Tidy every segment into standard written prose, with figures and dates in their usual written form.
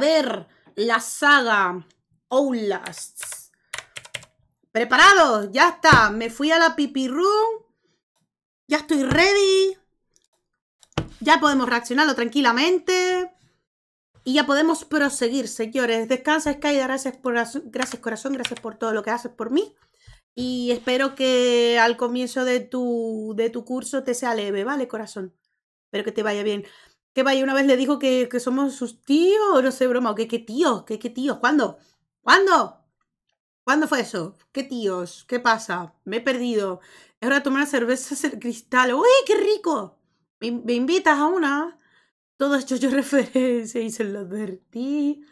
ver la saga Outlast. ¿Preparados? Ya está. Me fui a la pipi room. Ya estoy ready. Ya podemos reaccionarlo tranquilamente. Y ya podemos proseguir, señores. Descansa, Sky. Gracias corazón. Gracias por todo lo que haces por mí. Y espero que al comienzo de tu curso te sea leve, ¿vale, corazón? Espero que te vaya bien. Que vaya, una vez le dijo que somos sus tíos, no sé, broma. ¿Qué tíos? ¿Qué tíos? ¿Cuándo? ¿Cuándo? ¿Cuándo fue eso? ¿Qué tíos? ¿Qué pasa? Me he perdido. Es hora de tomar cervezas el cristal. ¡Uy, qué rico! ¿Me invitas a una? Todo esto yo referencia y se lo advertí.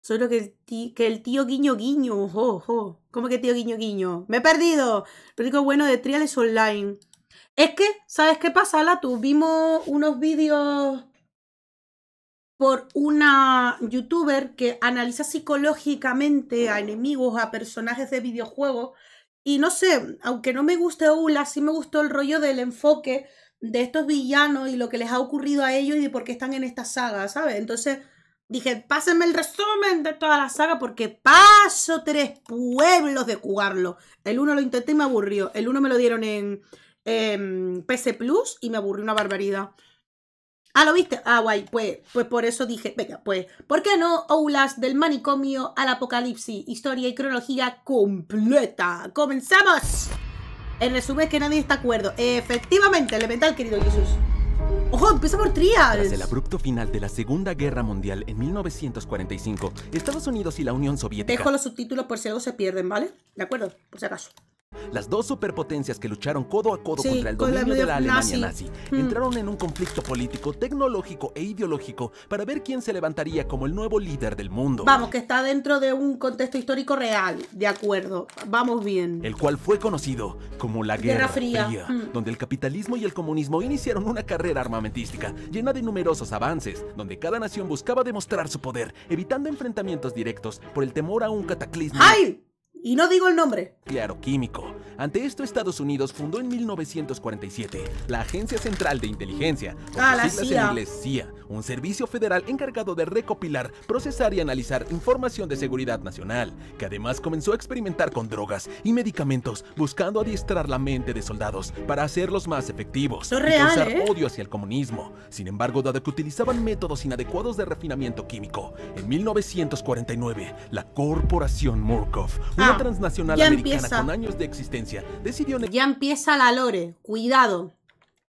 Solo que el tío guiño guiño. Ojo. ¿Cómo que tío guiño guiño? ¡Me he perdido! Lo único bueno de Trial es online. Es que, ¿sabes qué pasa, Latu? Vimos unos vídeos por una youtuber que analiza psicológicamente a enemigos, a personajes de videojuegos. Y no sé, aunque no me guste Outlast, sí me gustó el rollo del enfoque de estos villanos y lo que les ha ocurrido a ellos y de por qué están en esta saga, ¿sabes? Entonces dije, pásenme el resumen de toda la saga porque paso 3 pueblos de jugarlo. El 1 lo intenté y me aburrió. El 1 me lo dieron en PC Plus y me aburrió una barbaridad. Ah, ¿lo viste? Ah, guay, pues por eso dije, venga, pues, ¿por qué no Outlast del manicomio al apocalipsis? Historia y cronología completa. ¡Comenzamos! En resumen, que nadie está de acuerdo. Efectivamente, elemental, querido Jesús. ¡Ojo, empieza por Trials! Tras el abrupto final de la Segunda Guerra Mundial en 1945, Estados Unidos y la Unión Soviética... Dejo los subtítulos por si algo se pierden, ¿vale? ¿De acuerdo? Por si acaso. Las dos superpotencias que lucharon codo a codo contra el dominio de la Alemania nazi entraron en un conflicto político, tecnológico e ideológico para ver quién se levantaría como el nuevo líder del mundo. Vamos, que está dentro de un contexto histórico real, de acuerdo, vamos bien. El cual fue conocido como la Guerra Fría, donde el capitalismo y el comunismo iniciaron una carrera armamentística llena de numerosos avances, donde cada nación buscaba demostrar su poder, evitando enfrentamientos directos por el temor a un cataclismo. ¡Ay! Y no digo el nombre. Nuclear químico. Ante esto, Estados Unidos fundó en 1947 la Agencia Central de Inteligencia, por sus siglas en inglés CIA, un servicio federal encargado de recopilar, procesar y analizar información de seguridad nacional, que además comenzó a experimentar con drogas y medicamentos, buscando adiestrar la mente de soldados para hacerlos más efectivos y causar odio hacia el comunismo. Sin embargo, dado que utilizaban métodos inadecuados de refinamiento químico, en 1949, la Corporación Murkoff, una transnacional americana con años de existencia, decidió... Ya empieza la lore, cuidado.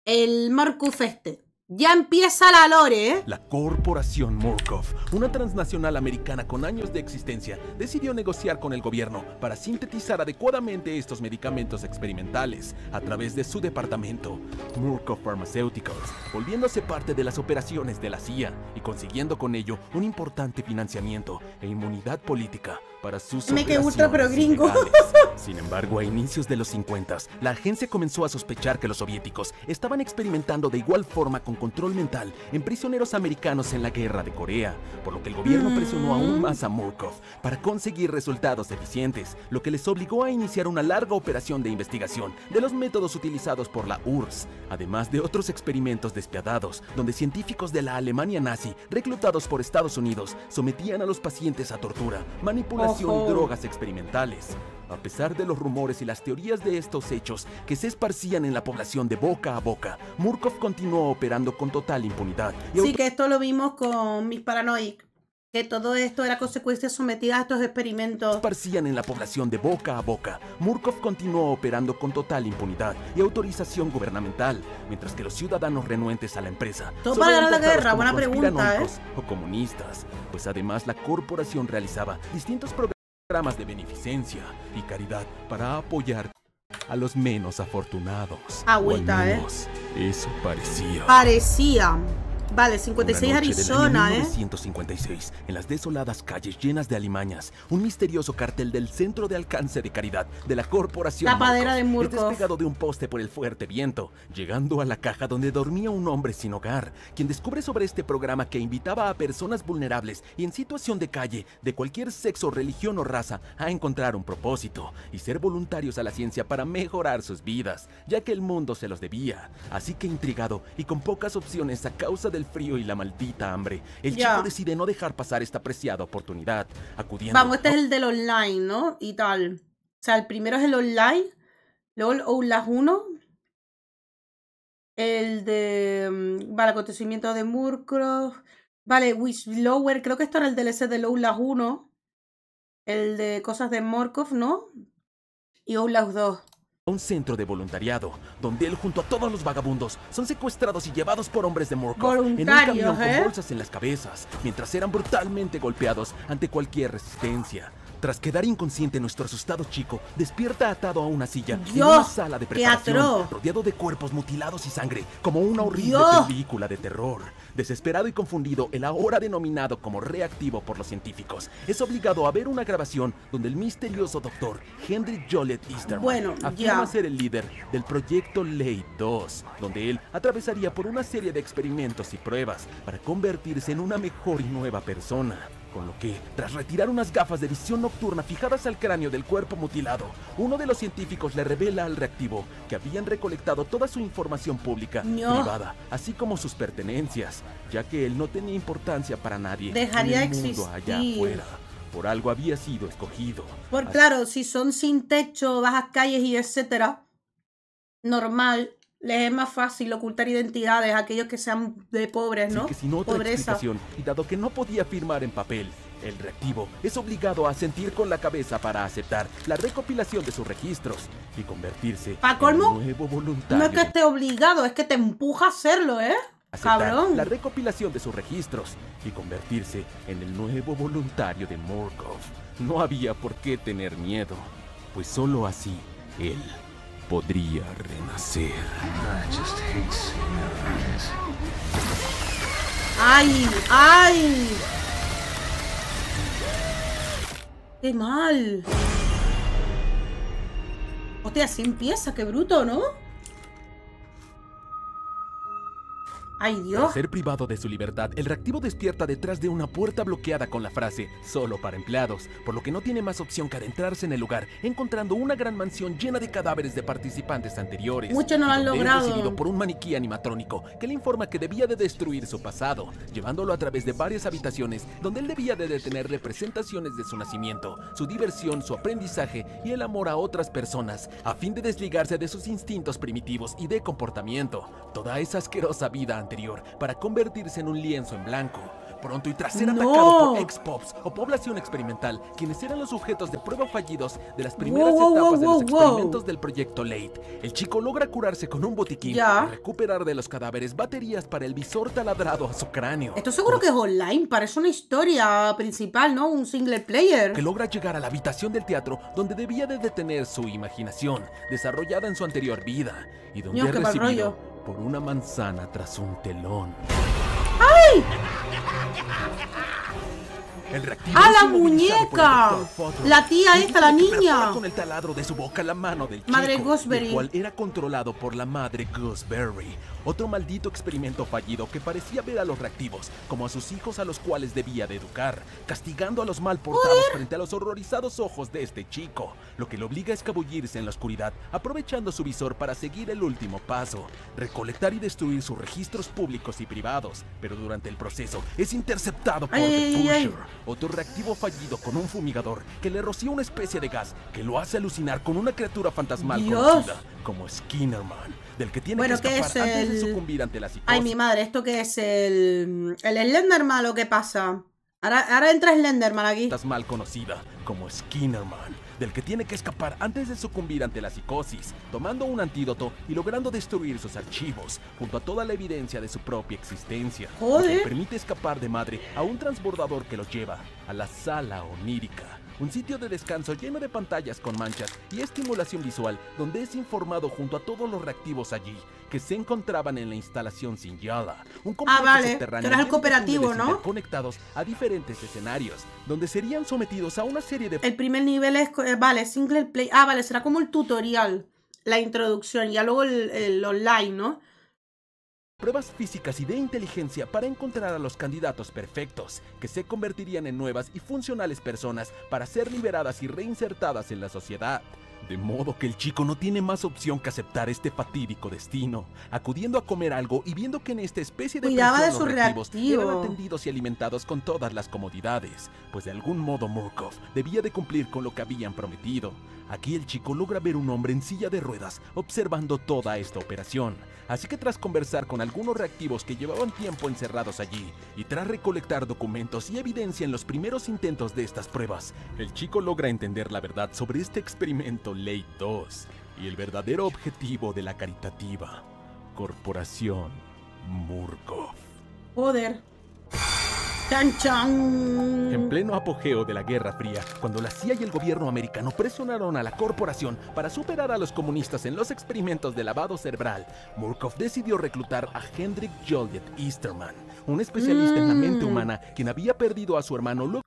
El Murkoff este. Ya empieza la lore, ¿eh? La Corporación Murkoff, una transnacional americana con años de existencia, decidió negociar con el gobierno para sintetizar adecuadamente estos medicamentos experimentales a través de su departamento, Murkoff Pharmaceuticals, volviéndose parte de las operaciones de la CIA y consiguiendo con ello un importante financiamiento e inmunidad política para sus operaciones ilegales. Sin embargo, a inicios de los 50, la agencia comenzó a sospechar que los soviéticos estaban experimentando de igual forma con control mental en prisioneros americanos en la guerra de Corea, por lo que el gobierno presionó aún más a Murkoff para conseguir resultados eficientes, lo que les obligó a iniciar una larga operación de investigación de los métodos utilizados por la URSS, además de otros experimentos despiadados, donde científicos de la Alemania nazi, reclutados por Estados Unidos, sometían a los pacientes a tortura, manipulación y drogas experimentales. A pesar de los rumores y las teorías de estos hechos que se esparcían en la población de boca a boca, Murkoff continuó operando con total impunidad. Sí, que esto lo vimos con Miss Paranoic, que todo esto era consecuencia sometida a estos experimentos. Esparcían en la población de boca a boca. Murkoff continuó operando con total impunidad y autorización gubernamental, mientras que los ciudadanos renuentes a la empresa todo para ganar la guerra, buena pregunta, o comunistas, pues además la corporación realizaba distintos programas de beneficencia y caridad para apoyar a los menos afortunados. Agüita, o al menos, eso parecía. Vale, 56 Arizona, 1956, en las desoladas calles llenas de alimañas, un misterioso cartel del Centro de Alcance de Caridad de la Corporación Tapadera de Murkoff es despegado de un poste por el fuerte viento, llegando a la caja donde dormía un hombre sin hogar, quien descubre sobre este programa que invitaba a personas vulnerables y en situación de calle, de cualquier sexo, religión o raza, a encontrar un propósito y ser voluntarios a la ciencia para mejorar sus vidas, ya que el mundo se los debía. Así que intrigado y con pocas opciones a causa del del frío y la maldita hambre, el Ya. chico decide no dejar pasar esta preciada oportunidad, acudiendo... Vamos, este es el del online, ¿no? Y tal. O sea, el primero es el online, luego el Outlast 1, el de... Vale, acontecimiento de Moorcroft. Vale, Whistleblower, creo que esto era el DLC del Outlast 1. El de cosas de Moorcroft, ¿no? Y Outlast 2. un centro de voluntariado, donde él junto a todos los vagabundos son secuestrados y llevados por hombres de Murkoff en un Voluntarios, camión con bolsas en las cabezas, mientras eran brutalmente golpeados ante cualquier resistencia. Tras quedar inconsciente, nuestro asustado chico despierta atado a una silla en Dios, una sala de qué preparación, atroz. rodeado de cuerpos mutilados y sangre, como una horrible Dios. película de terror. Desesperado y confundido, el ahora denominado como reactivo por los científicos es obligado a ver una grabación donde el misterioso doctor Henry Joliet Easterman Bueno, afirma ya. ser el líder del proyecto Late 2, donde él atravesaría por una serie de experimentos y pruebas para convertirse en una mejor y nueva persona. Con lo que, tras retirar unas gafas de visión nocturna fijadas al cráneo del cuerpo mutilado, uno de los científicos le revela al reactivo que habían recolectado toda su información pública, No. privada, así como sus pertenencias, ya que él no tenía importancia para nadie Dejaría en el de mundo allá existir. afuera. Por algo había sido escogido. Por claro, si son sin techo, bajas calles y etcétera, normal, les es más fácil ocultar identidades a aquellos que sean de pobres, ¿no? Así que sin otra Pobreza. explicación, y dado que no podía firmar en papel, el reactivo es obligado a sentir con la cabeza para aceptar la recopilación de sus registros y convertirse ¿Pa' en colmo? un nuevo voluntario. No es que esté obligado, es que te empuja a hacerlo, ¿eh? Aceptar Cabrón. la recopilación de sus registros y convertirse en el nuevo voluntario de Murkoff. No había por qué tener miedo, pues solo así él podría renacer. ¡Ay! ¡Ay! ¡Qué mal! Hostia, así empieza, qué bruto, ¿no? ¡Ay, Tras Dios! ser privado de su libertad, el reactivo despierta detrás de una puerta bloqueada con la frase "solo para empleados", por lo que no tiene más opción que adentrarse en el lugar, encontrando una gran mansión llena de cadáveres de participantes anteriores. Muchos no lo y han donde es logrado. recibido por un maniquí animatrónico que le informa que debía de destruir su pasado, llevándolo a través de varias habitaciones donde él debía de detener representaciones de su nacimiento, su diversión, su aprendizaje y el amor a otras personas, a fin de desligarse de sus instintos primitivos y de comportamiento, toda esa asquerosa vida anterior, para convertirse en un lienzo en blanco. Pronto y tras ser ¡No! atacado por ex-pops o población experimental, quienes eran los sujetos de prueba fallidos de las primeras Wow, wow, etapas de los wow, wow. experimentos del proyecto Late, el chico logra curarse con un botiquín Ya. y recuperar de los cadáveres baterías para el visor taladrado a su cráneo. Esto seguro que es online, parece una historia principal, ¿no? Un single player. Que logra llegar a la habitación del teatro donde debía de detener su imaginación, desarrollada en su anterior vida, y donde Dios, es qué mal recibido rollo. por una manzana tras un telón. El reactivo ¡Ah, es la inmovilizado por el muñeca! Dr. Futter, La tía quien esta, la tiene que perfora niña. con el taladro de su boca la mano del chico, Madre Gooseberry. el cual era controlado por la madre Gooseberry, otro maldito experimento fallido que parecía ver a los reactivos como a sus hijos a los cuales debía de educar, castigando a los mal portados frente a los horrorizados ojos de este chico, lo que le obliga a escabullirse en la oscuridad, aprovechando su visor para seguir el último paso, recolectar y destruir sus registros públicos y privados, pero durante el proceso es interceptado por Ay, The ay, ay, ay. Pusher, otro reactivo fallido con un fumigador que le rocía una especie de gas que lo hace alucinar con una criatura fantasmal Dios. conocida como Skinnerman, del que tiene Bueno, que ¿qué escapar es antes de el- sucumbir ante la psicosis. Ay, mi madre, ¿esto qué es? ¿El Slenderman o qué pasa? Ahora entra Slenderman aquí. Fantasmal conocida como Skinnerman, del que tiene que escapar antes de sucumbir ante la psicosis, tomando un antídoto y logrando destruir sus archivos, junto a toda la evidencia de su propia existencia. Lo que Joder. le permite escapar de madre a un transbordador que lo lleva a la sala onírica, un sitio de descanso lleno de pantallas con manchas y estimulación visual, donde es informado junto a todos los reactivos allí, que se encontraban en la instalación Sinjala, un complejo vale, subterráneo que era el lleno de cooperativo, túneles ¿no? interconectados a diferentes escenarios, donde serían sometidos a una serie de El primer nivel es, vale, single play. Ah, vale, será como el tutorial, la introducción, y ya luego el online, ¿no? pruebas físicas y de inteligencia para encontrar a los candidatos perfectos, que se convertirían en nuevas y funcionales personas para ser liberadas y reinsertadas en la sociedad. De modo que el chico no tiene más opción que aceptar este fatídico destino, acudiendo a comer algo y viendo que en esta especie de Cuidaba de prisión su los reactivos reactivo. eran atendidos y alimentados con todas las comodidades, pues de algún modo Murkoff debía de cumplir con lo que habían prometido. Aquí el chico logra ver un hombre en silla de ruedas observando toda esta operación, así que tras conversar con algunos reactivos que llevaban tiempo encerrados allí, y tras recolectar documentos y evidencia en los primeros intentos de estas pruebas, el chico logra entender la verdad sobre este experimento Late 2 y el verdadero objetivo de la caritativa Corporación Murkoff. Joder. ¡Chan, chan! En pleno apogeo de la Guerra Fría, cuando la CIA y el gobierno americano presionaron a la corporación para superar a los comunistas en los experimentos de lavado cerebral, Murkoff decidió reclutar a Hendrik Joliet Easterman, un especialista en la mente humana quien había perdido a su hermano luego.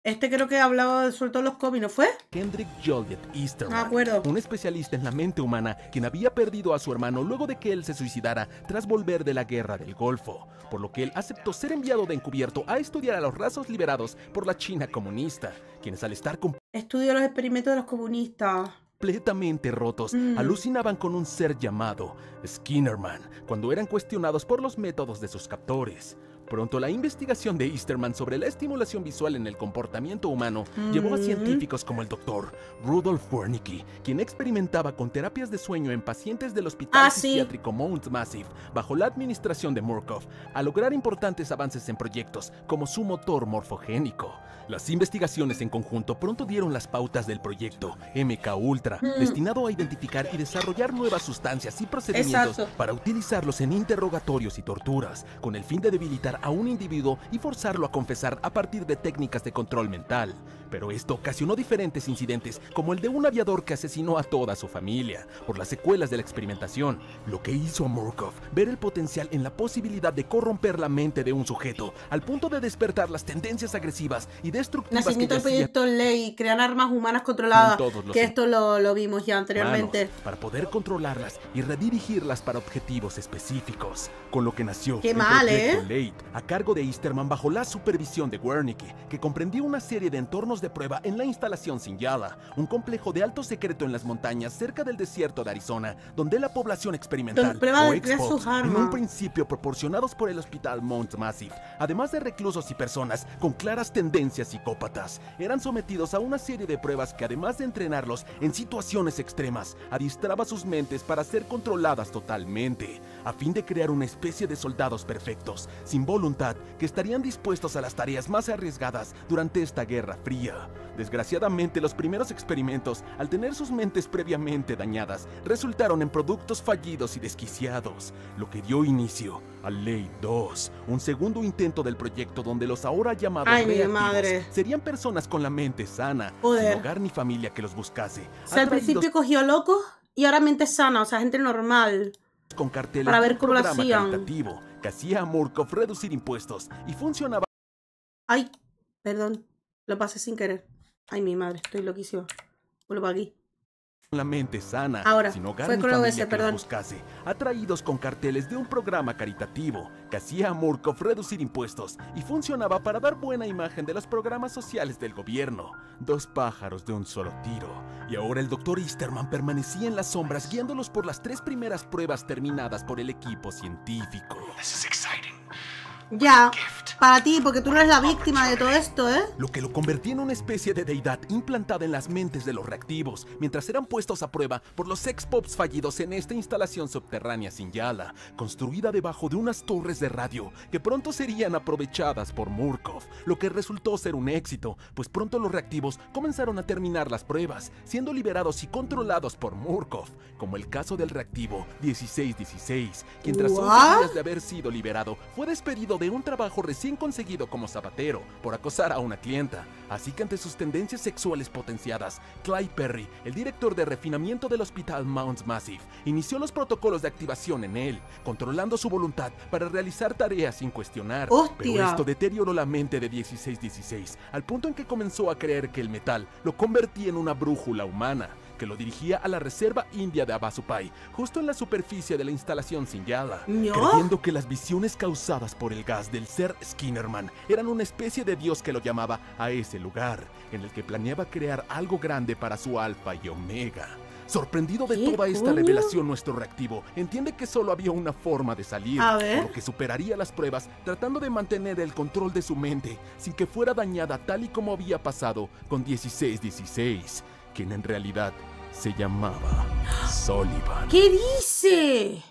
Este creo que hablaba de soltó los cómics, ¿no fue? Hendrik Joliet Easterman, Me acuerdo. un especialista en la mente humana quien había perdido a su hermano luego de que él se suicidara tras volver de la Guerra del Golfo, por lo que él aceptó ser enviado de encubierto a estudiar a los rasos liberados por la China comunista, quienes al estar Estudió los experimentos de los comunistas. completamente rotos, alucinaban con un ser llamado Skinnerman cuando eran cuestionados por los métodos de sus captores. Pronto la investigación de Easterman sobre la estimulación visual en el comportamiento humano llevó a científicos como el Dr. Rudolf Wernicke, quien experimentaba con terapias de sueño en pacientes del hospital psiquiátrico Mount Massive bajo la administración de Murkoff, a lograr importantes avances en proyectos como su motor morfogénico. Las investigaciones en conjunto pronto dieron las pautas del proyecto MK Ultra, destinado a identificar y desarrollar nuevas sustancias y procedimientos para utilizarlos en interrogatorios y torturas, con el fin de debilitar a un individuo y forzarlo a confesar a partir de técnicas de control mental. Pero esto ocasionó diferentes incidentes, como el de un aviador que asesinó a toda su familia, por las secuelas de la experimentación, lo que hizo a Murkoff ver el potencial en la posibilidad de corromper la mente de un sujeto, al punto de despertar las tendencias agresivas y destructivas Nacimiento que del yacían proyecto Ley, crean armas humanas controladas, que esto lo vimos ya anteriormente. para poder controlarlas y redirigirlas para objetivos específicos, con lo que nació Qué el mal, proyecto Late, a cargo de Easterman bajo la supervisión de Wernicke, que comprendía una serie de entornos de prueba en la instalación Sinjala, un complejo de alto secreto en las montañas cerca del desierto de Arizona, donde la población experimental o Xbox, en un principio proporcionados por el hospital Mount Massive, además de reclusos y personas con claras tendencias psicópatas, eran sometidos a una serie de pruebas que, además de entrenarlos en situaciones extremas, adiestraba sus mentes para ser controladas totalmente, a fin de crear una especie de soldados perfectos, sin voluntad, que estarían dispuestos a las tareas más arriesgadas durante esta Guerra Fría. Desgraciadamente, los primeros experimentos, al tener sus mentes previamente dañadas, resultaron en productos fallidos y desquiciados, lo que dio inicio a Late 2, un segundo intento del proyecto donde los ahora llamados reactivos serían personas con la mente sana, sin hogar ni familia que los buscase. O sea, al principio cogió locos y ahora mente sana, o sea, gente normal. Con carteles para ver de un cómo lo programa hacían. caritativo que hacía a Murkoff reducir impuestos y funcionaba. Ay, perdón, lo pasé sin querer. Ay, mi madre, estoy loquísima. Vuelvo aquí. La mente sana, ahora, sin hogar fue ni con familia OS, que los buscase, atraídos con carteles de un programa caritativo que hacía a Murkoff reducir impuestos y funcionaba para dar buena imagen de los programas sociales del gobierno. Dos pájaros de un solo tiro. Y ahora el Dr. Easterman permanecía en las sombras guiándolos por las 3 primeras pruebas terminadas por el equipo científico. Ya, para ti, porque tú no eres la víctima de todo esto, ¿eh? Lo que lo convertía en una especie de deidad implantada en las mentes de los reactivos, mientras eran puestos a prueba por los ex-pops fallidos en esta instalación subterránea Sinjala, construida debajo de unas torres de radio que pronto serían aprovechadas por Murkoff, lo que resultó ser un éxito, pues pronto los reactivos comenzaron a terminar las pruebas, siendo liberados y controlados por Murkoff, como el caso del reactivo 1616, quien tras 11 días de haber sido liberado, fue despedido de un trabajo recién conseguido como zapatero por acosar a una clienta. Así que ante sus tendencias sexuales potenciadas, Clyde Perry, el director de refinamiento del hospital Mount Massive, inició los protocolos de activación en él, controlando su voluntad para realizar tareas sin cuestionar. Pero esto deterioró la mente de 1616, al punto en que comenzó a creer que el metal lo convertía en una brújula humana, que lo dirigía a la reserva india de Havasupai, justo en la superficie de la instalación Sinjala, creyendo que las visiones causadas por el gas del ser Skinnerman eran una especie de dios que lo llamaba a ese lugar, en el que planeaba crear algo grande para su alfa y omega. Sorprendido de toda esta revelación, nuestro reactivo entiende que solo había una forma de salir, por lo que superaría las pruebas tratando de mantener el control de su mente sin que fuera dañada tal y como había pasado con 1616, quien en realidad se llamaba Sullivan. ¿Qué dice?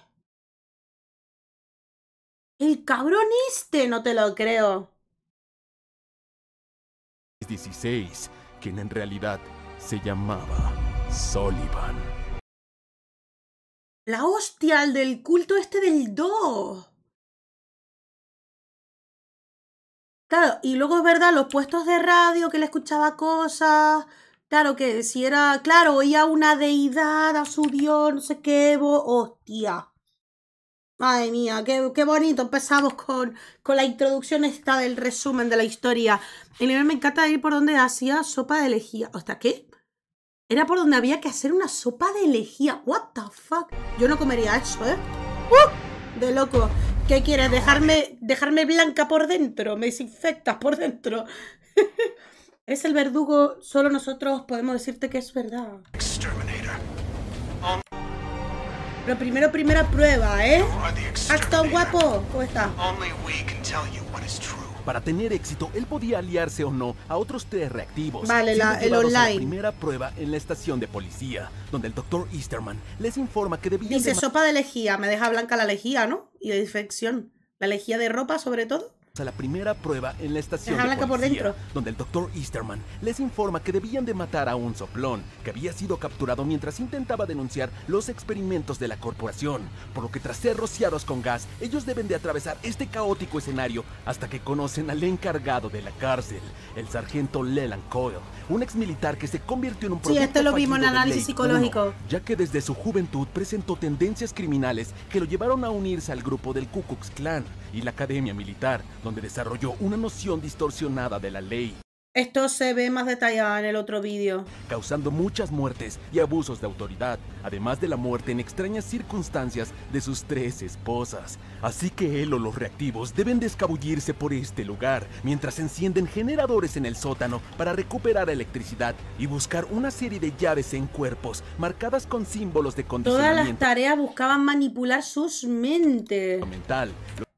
El cabrón este, no te lo creo. 16, quien en realidad se llamaba Sullivan. La hostia, el del culto este del Do. Claro, y luego es verdad, los puestos de radio que le escuchaba cosas. Claro que si era, claro, oía una deidad a su dios, no sé qué, hostia. Madre mía, qué bonito. Empezamos con la introducción esta del resumen de la historia. El nivel me encanta ir por donde hacía sopa de lejía. ¿Hasta qué? Era por donde había que hacer una sopa de lejía. What the fuck. Yo no comería eso, ¿eh? De loco. ¿Qué quieres? ¿Dejarme blanca por dentro? ¿Me desinfectas por dentro? Es el verdugo. Solo nosotros podemos decirte que es verdad. Pero primera prueba, ¿eh? ¿Acto guapo? ¿Cómo está? Para tener éxito, él podía aliarse o no a otros 3 reactivos. Vale, el online. La primera prueba en la estación de policía, donde el Dr. Easterman les informa que debían... Dice sopa de lejía, me deja blanca la lejía, ¿no? Y de infección. La lejía de ropa, sobre todo. A la primera prueba en la estación de policía, por dentro, donde el Dr. Easterman les informa que debían de matar a un soplón que había sido capturado mientras intentaba denunciar los experimentos de la corporación, por lo que tras ser rociados con gas, ellos deben de atravesar este caótico escenario hasta que conocen al encargado de la cárcel, el sargento Leland Coyle, un ex militar que se convirtió en un producto esto lo vimos en análisis psicológico, ya que desde su juventud presentó tendencias criminales que lo llevaron a unirse al grupo del Ku Klux Klan y la academia militar, donde desarrolló una noción distorsionada de la ley. Esto se ve más detallado en el otro vídeo. Causando muchas muertes y abusos de autoridad, además de la muerte en extrañas circunstancias de sus 3 esposas. Así que él o los reactivos deben de escabullirse por este lugar, mientras encienden generadores en el sótano para recuperar electricidad y buscar una serie de llaves en cuerpos marcadas con símbolos de condicionamiento. Todas las tareas buscaban manipular sus mentes. Mental.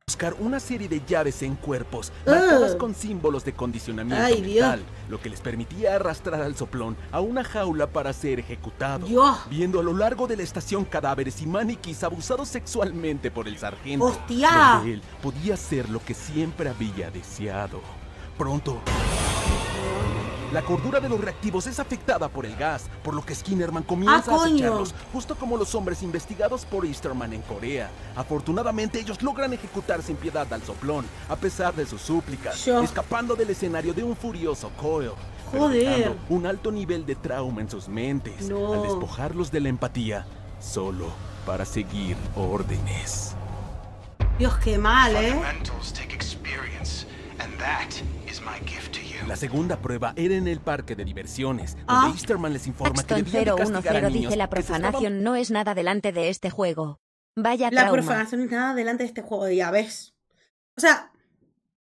Buscar una serie de llaves en cuerpos marcadas con símbolos de condicionamiento mental, lo que les permitía arrastrar al soplón a una jaula para ser ejecutado, viendo a lo largo de la estación cadáveres y maniquís abusados sexualmente por el sargento, donde él podía ser lo que siempre había deseado. Pronto, la cordura de los reactivos es afectada por el gas, por lo que Skinnerman comienza a acecharlos, justo como los hombres investigados por Easterman en Corea. Afortunadamente, ellos logran ejecutar sin piedad al soplón, a pesar de sus súplicas, escapando del escenario de un furioso Coyle, dejando un alto nivel de trauma en sus mentes, al despojarlos de la empatía, solo para seguir órdenes. Dios, qué mal, ¿eh? La segunda prueba era en el parque de diversiones, donde Easterman les informa que debían de castigar a niños. Dice la profanación no es nada delante de este juego. Vaya trauma. La profanación no es nada delante de este juego, ya ves. O sea,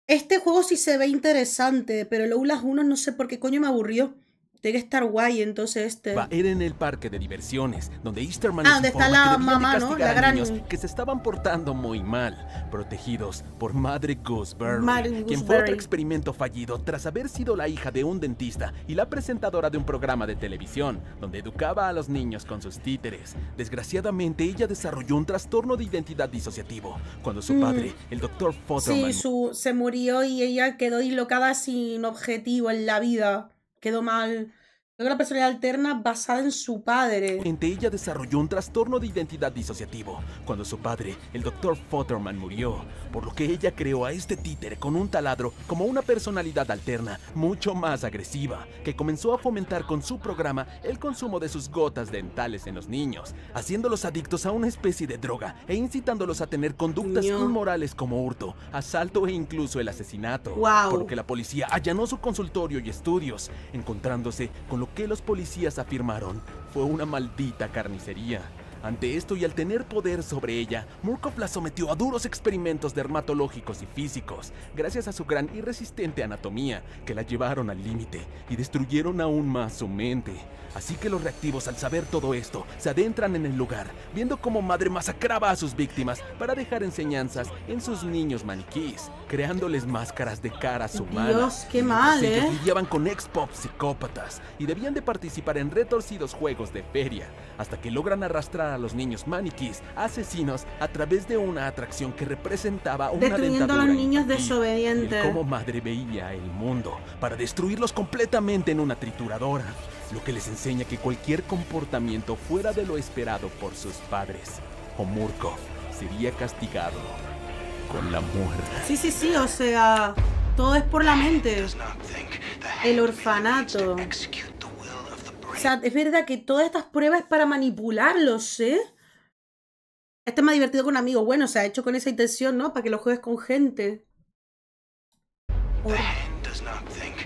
este juego sí se ve interesante, pero el Outlast 1 no sé por qué coño me aburrió. Tiene que estar guay, entonces Era en el parque de diversiones, donde Easterman les informa que debían mamá, de castigar ¿no? a niños que se estaban portando muy mal, protegidos por Madre Gooseberry, quien fue otro experimento fallido tras haber sido la hija de un dentista y la presentadora de un programa de televisión, donde educaba a los niños con sus títeres. Desgraciadamente, ella desarrolló un trastorno de identidad disociativo, cuando su padre, el Dr. Futterman... Sí, se murió y ella quedó dislocada sin objetivo en la vida. Quedó mal. Luego la personalidad alterna basada en su padre. Ella desarrolló un trastorno de identidad disociativo cuando su padre, el Dr. Futterman, murió, por lo que ella creó a este títere con un taladro como una personalidad alterna mucho más agresiva, que comenzó a fomentar con su programa el consumo de sus gotas dentales en los niños, haciéndolos adictos a una especie de droga e incitándolos a tener conductas inmorales como hurto, asalto e incluso el asesinato. Por lo que la policía allanó su consultorio y estudios, encontrándose con lo lo que los policías afirmaron fue una maldita carnicería. Ante esto y al tener poder sobre ella, Murkoff la sometió a duros experimentos dermatológicos y físicos, gracias a su gran y resistente anatomía, que la llevaron al límite y destruyeron aún más su mente. Así que los reactivos, al saber todo esto, se adentran en el lugar, viendo cómo Madre masacraba a sus víctimas para dejar enseñanzas en sus niños maniquís, creándoles máscaras de caras humanas. Dios, qué mal, Ellos lidiaban con ex-pop psicópatas y debían de participar en retorcidos juegos de feria, hasta que logran arrastrar a los niños maniquís asesinos a través de una atracción que representaba una destruyendo a los niños infantil, desobedientes. y cómo Madre veía el mundo para destruirlos completamente en una trituradora, lo que les enseña que cualquier comportamiento fuera de lo esperado por sus padres o Murkoff sería castigado con la muerte. Sí, o sea, todo es por la mente. El orfanato. O sea, es verdad que todas estas pruebas es para manipularlos, ¿eh? Este es más divertido con amigos. Bueno, se ha hecho con esa intención, ¿no? Para que lo juegues con gente.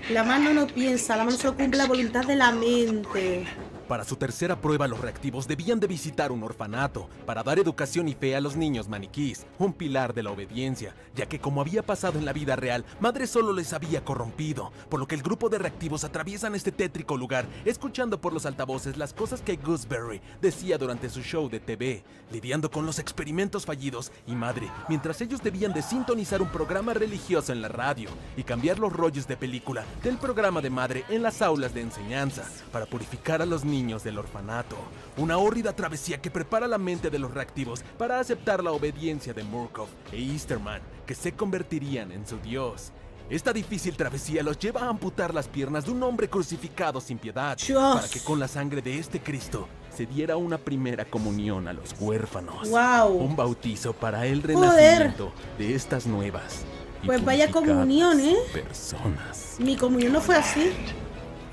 La mano no piensa, la mano solo cumple la voluntad de la mente. Para su tercera prueba, los reactivos debían de visitar un orfanato para dar educación y fe a los niños maniquís, un pilar de la obediencia, ya que como había pasado en la vida real, Madre solo les había corrompido, por lo que el grupo de reactivos atraviesan este tétrico lugar, escuchando por los altavoces las cosas que Gooseberry decía durante su show de TV, lidiando con los experimentos fallidos y Madre, mientras ellos debían de sintonizar un programa religioso en la radio y cambiar los rollos de película del programa de Madre en las aulas de enseñanza, para purificar a los niños del orfanato. Una hórrida travesía que prepara la mente de los reactivos para aceptar la obediencia de Murkoff e Easterman, que se convertirían en su dios. Esta difícil travesía los lleva a amputar las piernas de un hombre crucificado sin piedad, Dios. para que con la sangre de este Cristo se diera una primera comunión a los huérfanos. Wow. Un bautizo para el renacimiento de estas nuevas y Pues vaya purificadas comunión, ¿eh? personas. Mi comunión no fue así.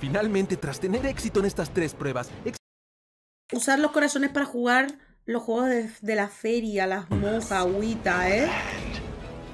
Finalmente, tras tener éxito en estas tres pruebas, Usar los corazones para jugar los juegos de la feria, las monjas, agüita, ¿eh?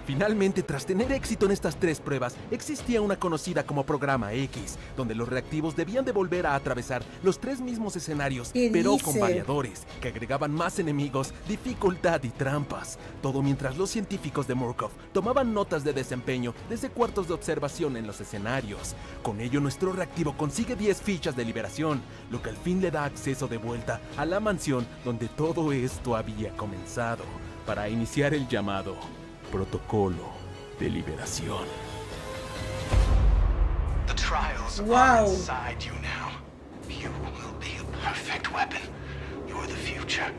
Finalmente, tras tener éxito en estas tres pruebas, existía una conocida como Programa X, donde los reactivos debían de volver a atravesar los tres mismos escenarios, ¿Qué pero dice? con variadores, que agregaban más enemigos, dificultad y trampas. Todo mientras los científicos de Murkoff tomaban notas de desempeño desde cuartos de observación en los escenarios. Con ello, nuestro reactivo consigue 10 fichas de liberación, lo que al fin le da acceso de vuelta a la mansión donde todo esto había comenzado, para iniciar el llamado Protocolo de Liberación. Wow.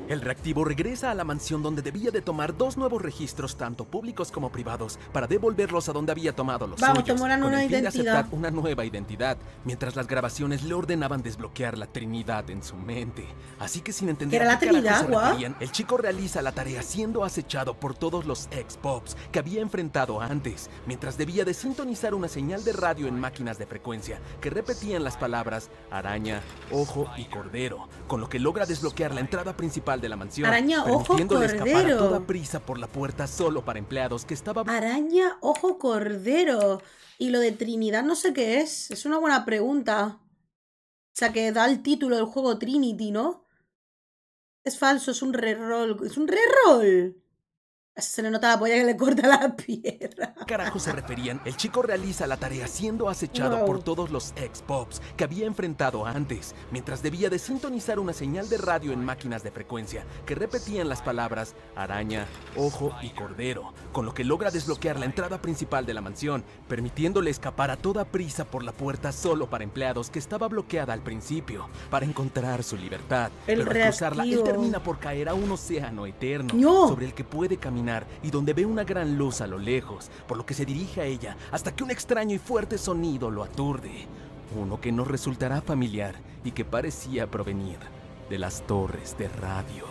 El reactivo regresa a la mansión donde debía de tomar 2 nuevos registros, tanto públicos como privados, para devolverlos a donde había tomado los Vamos, suyos, tomó una con nueva el fin de identidad. aceptar una nueva identidad, mientras las grabaciones le ordenaban desbloquear la Trinidad en su mente. Así que sin entender ¿Qué era a qué la carajo se Trinidad, guau? referían, el chico realiza la tarea siendo acechado por todos los ex-pops que había enfrentado antes, mientras debía de sintonizar una señal de radio en máquinas de frecuencia que repetían las palabras araña, ojo y cordero, con lo que logra desbloquear la entrada principal de la mansión, Araña, ojo, permitiéndole escapar a cordero. toda prisa por la puerta solo para empleados que estaba... Araña, ojo, cordero. Y lo de Trinidad no sé qué es. Es una buena pregunta. O sea, que da el título del juego Trinity, ¿no? Es falso, es un reroll. ¡Es un reroll! Se le nota la polla que le corta la piedra. ¿A qué carajo se referían? El chico realiza la tarea siendo acechado Wow. por todos los ex-pops que había enfrentado antes, mientras debía de sintonizar una señal de radio en máquinas de frecuencia que repetían las palabras araña, ojo y cordero, con lo que logra desbloquear la entrada principal de la mansión, permitiéndole escapar a toda prisa por la puerta solo para empleados que estaba bloqueada al principio, para encontrar su libertad. El Pero al cruzarla, él reactivo. termina por caer a un océano eterno, ¡No! sobre el que puede caminar y donde ve una gran luz a lo lejos, por lo que se dirige a ella hasta que un extraño y fuerte sonido lo aturde. Uno que nos resultará familiar y que parecía provenir de las torres de radio.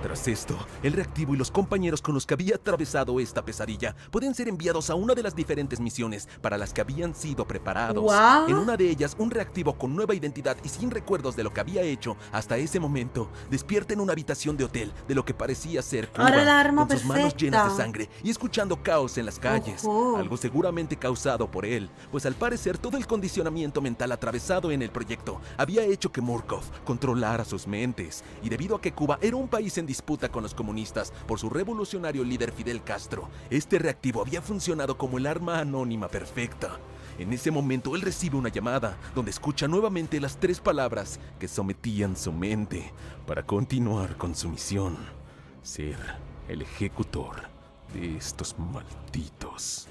Tras esto, el reactivo y los compañeros con los que había atravesado esta pesadilla pueden ser enviados a una de las diferentes misiones para las que habían sido preparados. ¡Guau! En una de ellas, un reactivo con nueva identidad y sin recuerdos de lo que había hecho hasta ese momento, despierta en una habitación de hotel de lo que parecía ser Cuba, Ahora la arma con sus manos llenas de perfecta. sangre y escuchando caos en las calles. Ojo. Algo seguramente causado por él, pues al parecer todo el condicionamiento mental atravesado en el proyecto había hecho que Murkoff controlara sus mentes. Y debido a que Cuba era un país en disputa con los comunistas por su revolucionario líder Fidel Castro, este reactivo había funcionado como el arma anónima perfecta. En ese momento él recibe una llamada donde escucha nuevamente las 3 palabras que sometían su mente para continuar con su misión: ser el ejecutor de estos malditos.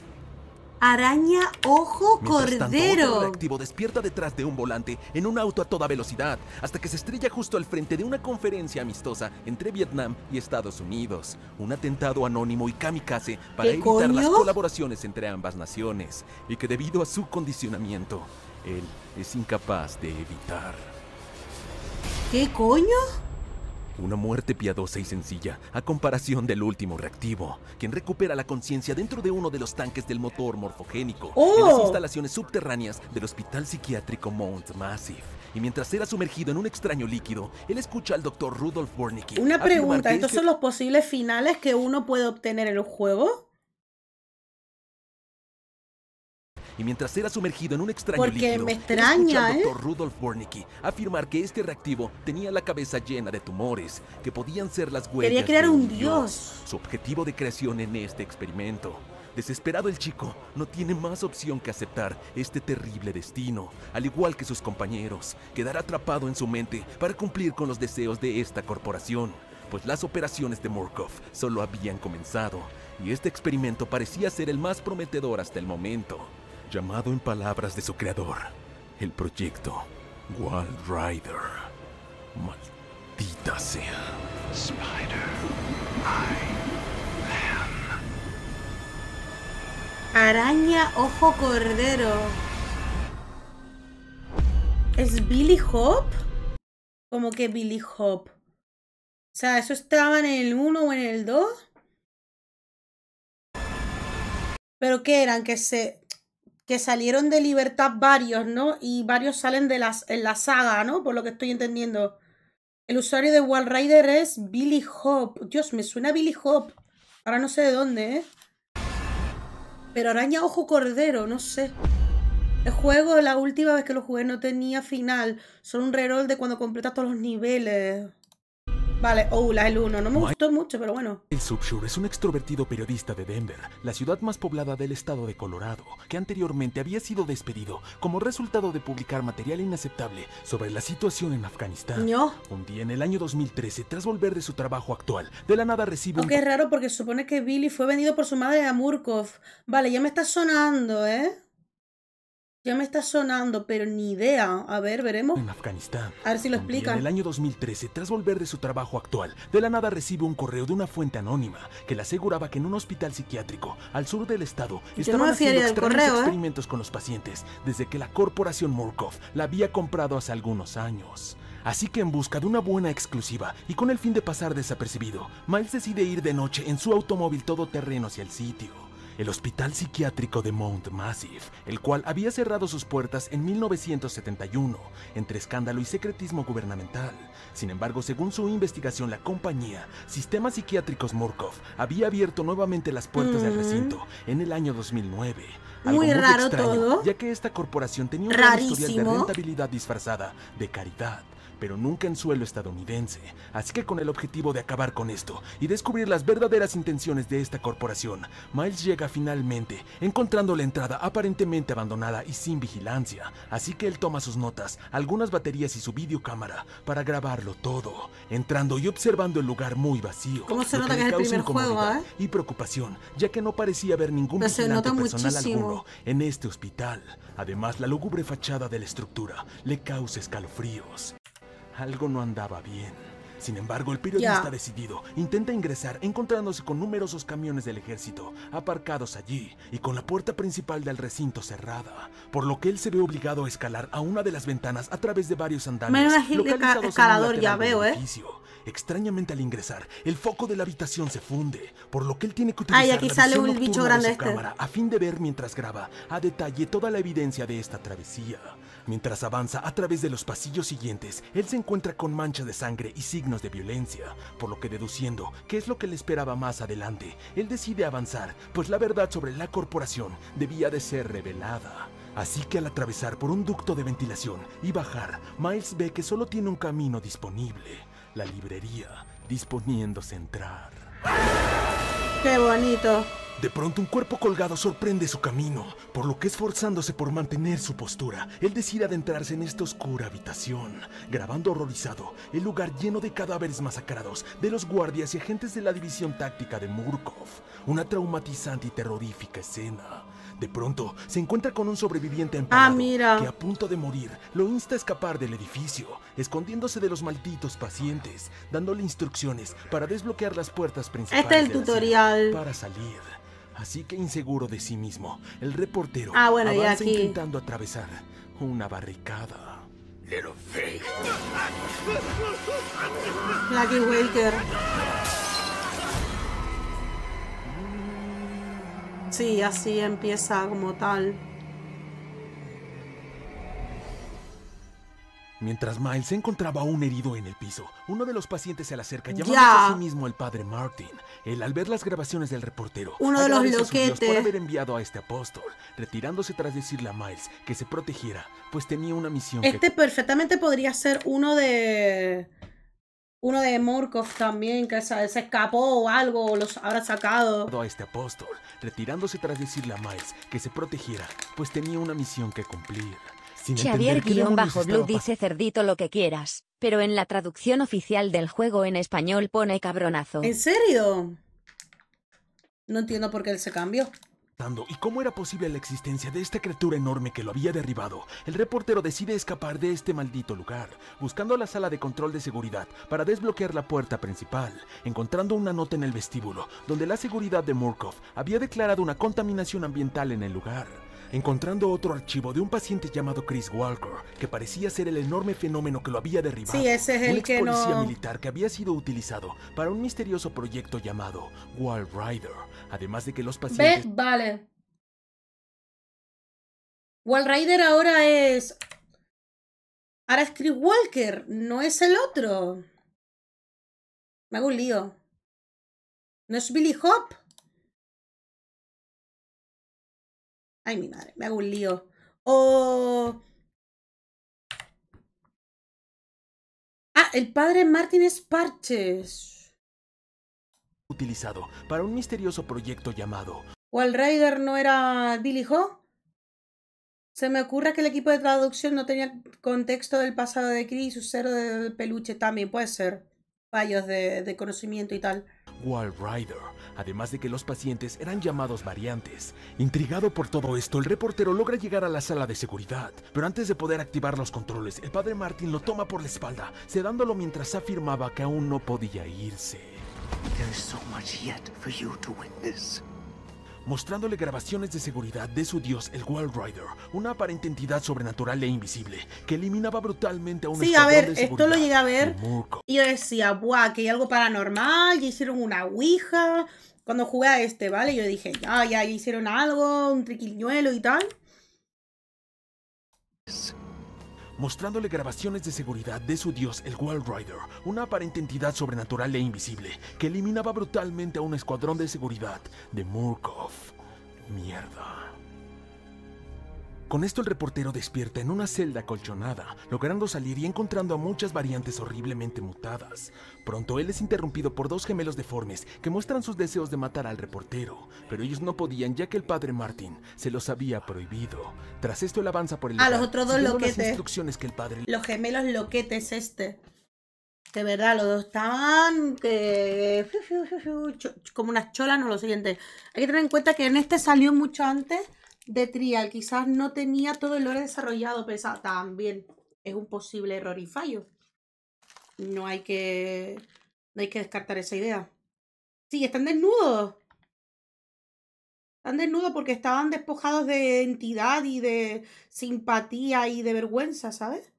Araña ojo Mientras tanto, otro cordero. reactivo despierta detrás de un volante en un auto a toda velocidad, hasta que se estrella justo al frente de una conferencia amistosa entre Vietnam y Estados Unidos. Un atentado anónimo y kamikaze para ¿Qué evitar las coño? colaboraciones entre ambas naciones, y que debido a su condicionamiento, él es incapaz de evitar. ¿Qué coño? Una muerte piadosa y sencilla, a comparación del último reactivo, quien recupera la conciencia dentro de uno de los tanques del motor morfogénico en las ¡Oh! instalaciones subterráneas del Hospital Psiquiátrico Mount Massive. Y mientras era sumergido en un extraño líquido, él escucha al Dr. Rudolf Wernicke Una afirmar pregunta, que ¿estos son los posibles finales que uno puede obtener en el juego? Y mientras era sumergido en un extraño Porque líquido, me él escucha extraña, al ¿eh? Dr. Rudolf Wernicke afirmar que este reactivo tenía la cabeza llena de tumores, que podían ser las huellas Quería crear de un dios. su objetivo de creación en este experimento. Desesperado, el chico no tiene más opción que aceptar este terrible destino. Al igual que sus compañeros, quedará atrapado en su mente para cumplir con los deseos de esta corporación, pues las operaciones de Murkoff solo habían comenzado, y este experimento parecía ser el más prometedor hasta el momento. Llamado en palabras de su creador, el proyecto Wall Rider. Maldita sea. Araña ojo cordero. ¿Es Billy Hop? ¿Cómo que Billy Hop? O sea, ¿eso estaba en el 1 o en el 2? ¿Pero qué eran? Que salieron de libertad varios, ¿no? Y varios salen de en la saga, ¿no? Por lo que estoy entendiendo. El usuario de Wall Rider es Billy Hop. Dios, me suena a Billy Hop. Ahora no sé de dónde, ¿eh? Pero araña ojo cordero, no sé. El juego, la última vez que lo jugué no tenía final. Solo un reroll de cuando completas todos los niveles. Vale, el 1. No me gustó mucho, pero bueno. Miles Upshur es un extrovertido periodista de Denver, la ciudad más poblada del estado de Colorado, que anteriormente había sido despedido como resultado de publicar material inaceptable sobre la situación en Afganistán. No. Un día en el año 2013, tras volver de su trabajo actual, de la nada recibe un... Aunque es raro porque se supone que Billy fue vendido por su madre a Murkoff. Vale, ya me está sonando, ¿eh? Ya me está sonando, pero ni idea. A ver, veremos. en Afganistán. A ver si lo Un día explican. En el año 2013, tras volver de su trabajo actual, de la nada recibe un correo de una fuente anónima que le aseguraba que en un hospital psiquiátrico al sur del estado Yo estaban no me haciendo fiaría del extraños correo, ¿eh? experimentos con los pacientes desde que la corporación Murkoff la había comprado hace algunos años. Así que en busca de una buena exclusiva y con el fin de pasar desapercibido, Miles decide ir de noche en su automóvil todoterreno hacia el sitio. El Hospital Psiquiátrico de Mount Massive, el cual había cerrado sus puertas en 1971, entre escándalo y secretismo gubernamental. Sin embargo, según su investigación, la compañía Sistemas Psiquiátricos Murkoff había abierto nuevamente las puertas del recinto en el año 2009. Algo Muy raro extraño, todo. ya que esta corporación tenía un gran historial de Rarísimo. rentabilidad disfrazada de caridad, pero nunca en suelo estadounidense. Así que con el objetivo de acabar con esto y descubrir las verdaderas intenciones de esta corporación, Miles llega finalmente, encontrando la entrada aparentemente abandonada y sin vigilancia. Así que él toma sus notas, algunas baterías y su videocámara para grabarlo todo, entrando y observando el lugar muy vacío. ¿Cómo se lo nota que le es el causa primer juego, incomodidad y preocupación, ya que no parecía haber ningún Pero se vigilante nota personal muchísimo. alguno en este hospital. Además, la lúgubre fachada de la estructura le causa escalofríos. Algo no andaba bien. Sin embargo, el periodista Ya. decidido intenta ingresar encontrándose con numerosos camiones del ejército aparcados allí y con la puerta principal del recinto cerrada, por lo que él se ve obligado a escalar a una de las ventanas a través de varios Menos andamios ágil de localizados en un escalador, ya lateral del veo, ¿eh? edificio. Extrañamente, al ingresar, el foco de la habitación se funde, por lo que él tiene que utilizar Ay, aquí la sale visión un bicho nocturna de grande su cámara a fin de ver mientras graba a detalle toda la evidencia de esta travesía. Mientras avanza a través de los pasillos siguientes, él se encuentra con manchas de sangre y signos de violencia, por lo que deduciendo qué es lo que le esperaba más adelante, él decide avanzar, pues la verdad sobre la corporación debía de ser revelada. Así que al atravesar por un ducto de ventilación y bajar, Miles ve que solo tiene un camino disponible, la librería, disponiéndose a entrar. ¡Qué bonito! De pronto un cuerpo colgado sorprende su camino, por lo que esforzándose por mantener su postura, él decide adentrarse en esta oscura habitación, grabando horrorizado el lugar lleno de cadáveres masacrados de los guardias y agentes de la división táctica de Murkoff. Una traumatizante y terrorífica escena. De pronto se encuentra con un sobreviviente empalado que a punto de morir lo insta a escapar del edificio, escondiéndose de los malditos pacientes, dándole instrucciones para desbloquear las puertas principales este es el tutorial para salir. Así que inseguro de sí mismo, el reportero bueno, avanza aquí intentando atravesar una barricada. Lucky Walker. Sí, así empieza como tal. Mientras Miles se encontraba aún herido en el piso, uno de los pacientes se le acerca llamándose a sí mismo el padre Martin. Él, al ver las grabaciones del reportero, uno de los agradece a su Dios loquetes por haber enviado a este apóstol, retirándose tras decirle a Miles que se protegiera, pues tenía una misión perfectamente podría ser uno de Murkoff también, que se escapó o algo, o los habrá sacado. a este apóstol, retirándose tras decirle a Miles que se protegiera, pues tenía una misión que cumplir. Xavier-Blue dice cerdito lo que quieras, pero en la traducción oficial del juego en español pone cabronazo. ¿En serio? No entiendo por qué él se cambió. ¿Y cómo era posible la existencia de esta criatura enorme que lo había derribado? El reportero decide escapar de este maldito lugar, buscando la sala de control de seguridad para desbloquear la puerta principal, encontrando una nota en el vestíbulo, donde la seguridad de Murkoff había declarado una contaminación ambiental en el lugar. Encontrando otro archivo de un paciente llamado Chris Walker, que parecía ser el enorme fenómeno que lo había derribado. Sí, ese es el un que policía militar que había sido utilizado para un misterioso proyecto llamado Wall Rider. Además de que los pacientes... Vale. Wall Rider ahora es Chris Walker, no es el otro. Me hago un lío. ¿No es Billy Hop? Ay, mi madre, me hago un lío. El padre Martin es Parches. Utilizado para un misterioso proyecto llamado... ¿Wall Rider no era Billy Hop? Se me ocurre que el equipo de traducción no tenía contexto del pasado de Chris y su cero de peluche también. Puede ser. Fallos de conocimiento y tal. Wall Rider, además de que los pacientes eran llamados variantes. Intrigado por todo esto, el reportero logra llegar a la sala de seguridad, pero antes de poder activar los controles, el padre Martin lo toma por la espalda, sedándolo mientras afirmaba que aún no podía irse. There is so much yet for you to witness. Mostrándole grabaciones de seguridad de su dios, el Wall Rider, una aparente entidad sobrenatural e invisible que eliminaba brutalmente a un escuadrón de seguridad. Esto lo llegué a ver y yo decía, ¡buah! Que hay algo paranormal, ya hicieron una ouija. Cuando jugué a ¿vale? Yo dije, ya hicieron algo, un triquiñuelo y tal. Mostrándole grabaciones de seguridad de su dios, el Wall Rider, una aparente entidad sobrenatural e invisible que eliminaba brutalmente a un escuadrón de seguridad de Murkoff. Mierda. Con esto el reportero despierta en una celda acolchonada, logrando salir y encontrando a muchas variantes horriblemente mutadas. Pronto él es interrumpido por dos gemelos deformes que muestran sus deseos de matar al reportero, pero ellos no podían ya que el padre Martin se los había prohibido. Tras esto él avanza por el lugar, los otros dos loquetes. las instrucciones que el padre... Los gemelos loquetes De verdad, los dos estaban como unas cholas, no lo siguiente. Hay que tener en cuenta que en este salió mucho antes de Trial, quizás no tenía todo el lore desarrollado, pero esa también es un posible error y fallo. No hay que descartar esa idea. Sí, están desnudos. Están desnudos porque estaban despojados de entidad y de simpatía y de vergüenza, ¿sabes?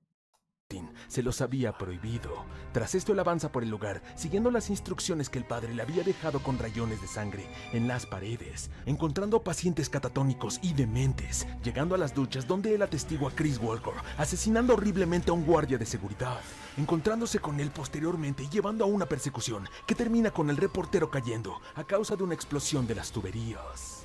se los había prohibido. Tras esto él avanza por el lugar, siguiendo las instrucciones que el padre le había dejado con rayones de sangre en las paredes, encontrando pacientes catatónicos y dementes, llegando a las duchas donde él atestigua a Chris Walker asesinando horriblemente a un guardia de seguridad, encontrándose con él posteriormente y llevando a una persecución que termina con el reportero cayendo a causa de una explosión de las tuberías.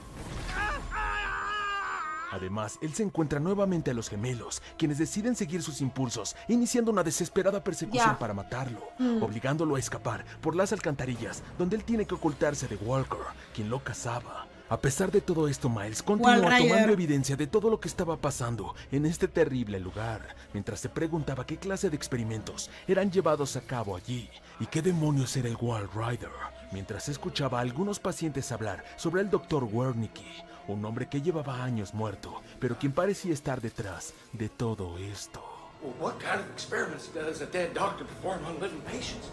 Además, él se encuentra nuevamente a los gemelos, quienes deciden seguir sus impulsos, iniciando una desesperada persecución para matarlo, obligándolo a escapar por las alcantarillas, donde él tiene que ocultarse de Walker, quien lo cazaba. A pesar de todo esto, Miles continúa tomando evidencia de todo lo que estaba pasando en este terrible lugar, mientras se preguntaba qué clase de experimentos eran llevados a cabo allí y qué demonios era el Walrider, mientras escuchaba a algunos pacientes hablar sobre el Dr. Wernicke, un hombre que llevaba años muerto, pero quien parecía estar detrás de todo esto. Well, what kind of experiments does a dead doctor perform on living patients?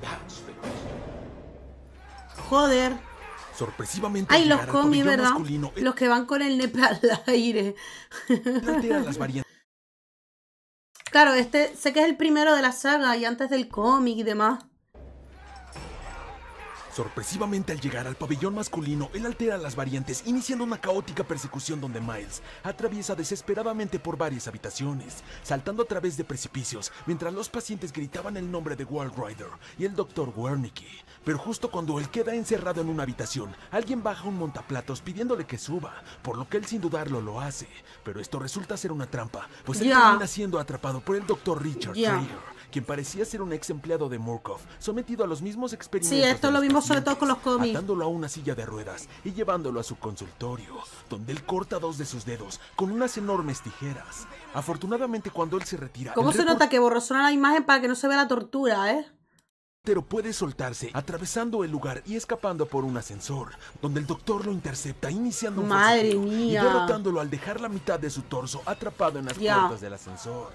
That's the question. Joder. Sorpresivamente, ay, los cómics, ¿verdad? Los que van con el nepe al aire. Las variantes. Claro, este sé que es el primero de la saga y antes del cómic y demás. Sorpresivamente, al llegar al pabellón masculino, él altera las variantes, iniciando una caótica persecución donde Miles atraviesa desesperadamente por varias habitaciones, saltando a través de precipicios, mientras los pacientes gritaban el nombre de Walrider y el Dr. Wernicke. Pero justo cuando él queda encerrado en una habitación, alguien baja un montaplatos pidiéndole que suba, por lo que él sin dudarlo lo hace. Pero esto resulta ser una trampa, pues él termina siendo atrapado por el Dr. Richard Traeger, quien parecía ser un ex empleado de Murkoff, sometido a los mismos experimentos. Sí, esto lo vimos sobre todo con los cómics. Atándolo a una silla de ruedas y llevándolo a su consultorio, donde él corta 2 de sus dedos con unas enormes tijeras. Afortunadamente, cuando él se retira... ¿Cómo se nota que borrosona la imagen para que no se vea la tortura, Pero puede soltarse atravesando el lugar y escapando por un ascensor, donde el doctor lo intercepta, iniciando un forcejeo y derrotándolo al dejar la mitad de su torso atrapado en las puertas del ascensor.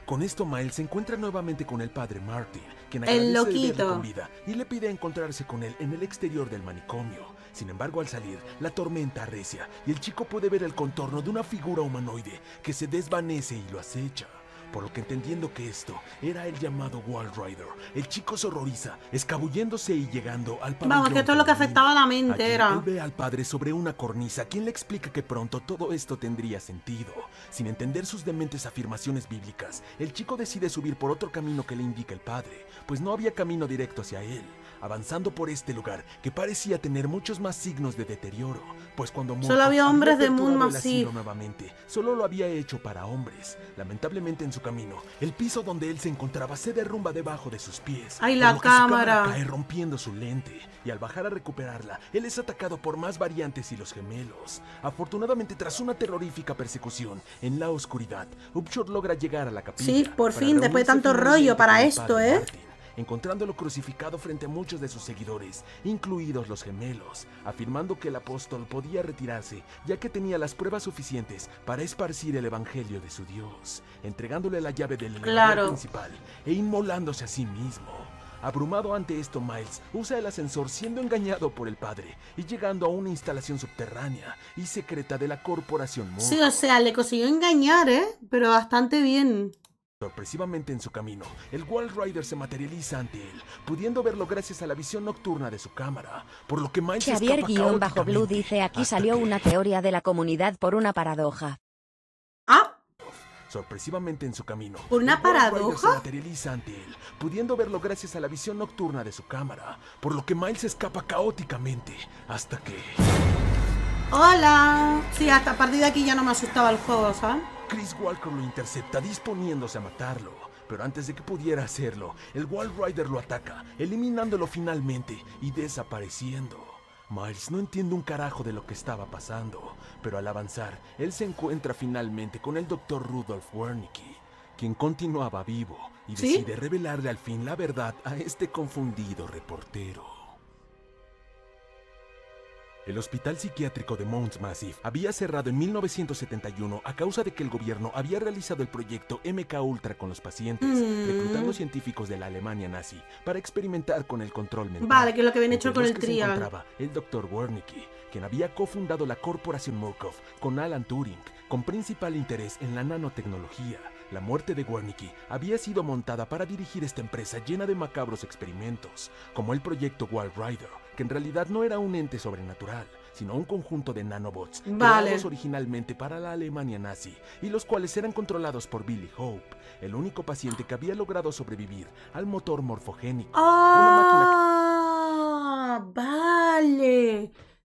Con esto, Miles se encuentra nuevamente con el padre Martin, quien agradece de verlo con vida y le pide encontrarse con él en el exterior del manicomio. Sin embargo, al salir, la tormenta arrecia y el chico puede ver el contorno de una figura humanoide que se desvanece y lo acecha. Por lo que, entendiendo que esto era el llamado Walrider, el chico se horroriza, escabulléndose y llegando al pabellón. Vamos, que esto es lo que afectaba a la mente. Allí él ve al padre sobre una cornisa, quien le explica que pronto todo esto tendría sentido. Sin entender sus dementes afirmaciones bíblicas, el chico decide subir por otro camino que le indica el padre, pues no había camino directo hacia él, avanzando por este lugar que parecía tener muchos más signos de deterioro, pues cuando solo había hombres de Moon Massive nuevamente, solo lo había hecho para hombres. Lamentablemente, en su camino, el piso donde él se encontraba se derrumba debajo de sus pies. ¡Ay, la cámara! Su cámara cae rompiendo su lente, y al bajar a recuperarla, él es atacado por más variantes y los gemelos. Afortunadamente, tras una terrorífica persecución en la oscuridad, Upshot logra llegar a la capilla. Sí, por fin, después de tanto rollo para esto, Martin, encontrándolo crucificado frente a muchos de sus seguidores, incluidos los gemelos, afirmando que el apóstol podía retirarse, ya que tenía las pruebas suficientes para esparcir el evangelio de su Dios, entregándole la llave del elevador principal e inmolándose a sí mismo. Abrumado ante esto, Miles usa el ascensor, siendo engañado por el padre y llegando a una instalación subterránea y secreta de la corporación Murkoff. Sí, o sea, le consiguió engañar, pero bastante bien. Sorpresivamente, en su camino, el Walrider se materializa ante él, pudiendo verlo gracias a la visión nocturna de su cámara, por lo que Miles Xavier-Blue dice: aquí salió una teoría de la comunidad por una paradoja. Sorpresivamente, en su camino, ¿por una paradoja? Se materializa ante él, pudiendo verlo gracias a la visión nocturna de su cámara, por lo que Miles escapa caóticamente, hasta que... ¡Hola! Sí, hasta a partir de aquí ya no me asustaba el juego, ¿sabes? Chris Walker lo intercepta, disponiéndose a matarlo. Pero antes de que pudiera hacerlo, el Walrider lo ataca, eliminándolo finalmente y desapareciendo. Miles no entiende un carajo de lo que estaba pasando, pero al avanzar, él se encuentra finalmente con el Dr. Rudolf Wernicke, quien continuaba vivo y decide revelarle al fin la verdad a este confundido reportero. El hospital psiquiátrico de Mount Massive había cerrado en 1971 a causa de que el gobierno había realizado el proyecto MK Ultra con los pacientes, reclutando científicos de la Alemania nazi para experimentar con el control mental. Vale, que es lo que viene hecho con el trial. Se encontraba el Dr. Wernicke, quien había cofundado la corporación Murkoff con Alan Turing, con principal interés en la nanotecnología, La muerte de Wernicke había sido montada para dirigir esta empresa llena de macabros experimentos, como el proyecto Walrider, que en realidad no era un ente sobrenatural, sino un conjunto de nanobots creados originalmente para la Alemania nazi y los cuales eran controlados por Billy Hope, el único paciente que había logrado sobrevivir al motor morfogénico. ¡Ah! Vale.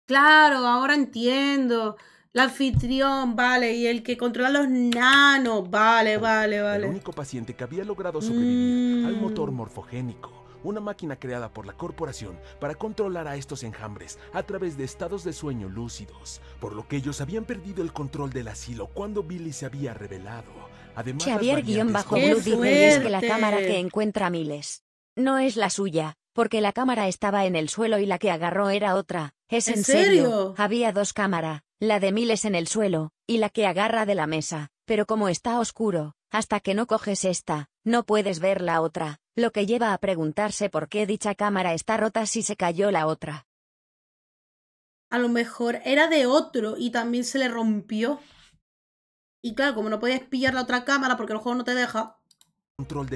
Claro, ahora entiendo. El anfitrión, vale, y el que controla los nanos, vale. El único paciente que había logrado sobrevivir al motor morfogénico, una máquina creada por la corporación para controlar a estos enjambres a través de estados de sueño lúcidos, por lo que ellos habían perdido el control del asilo cuando Billy se había revelado. Además, Xavier-Blue dice, y es que la cámara que encuentra a Miles no es la suya, porque la cámara estaba en el suelo y la que agarró era otra. ¿Es en serio? Había dos cámaras, la de Miles en el suelo, y la que agarra de la mesa, pero como está oscuro, hasta que no coges esta, no puedes ver la otra, lo que lleva a preguntarse por qué dicha cámara está rota si se cayó la otra. A lo mejor era de otro y también se le rompió. Y claro, como no podías pillar la otra cámara porque el juego no te deja,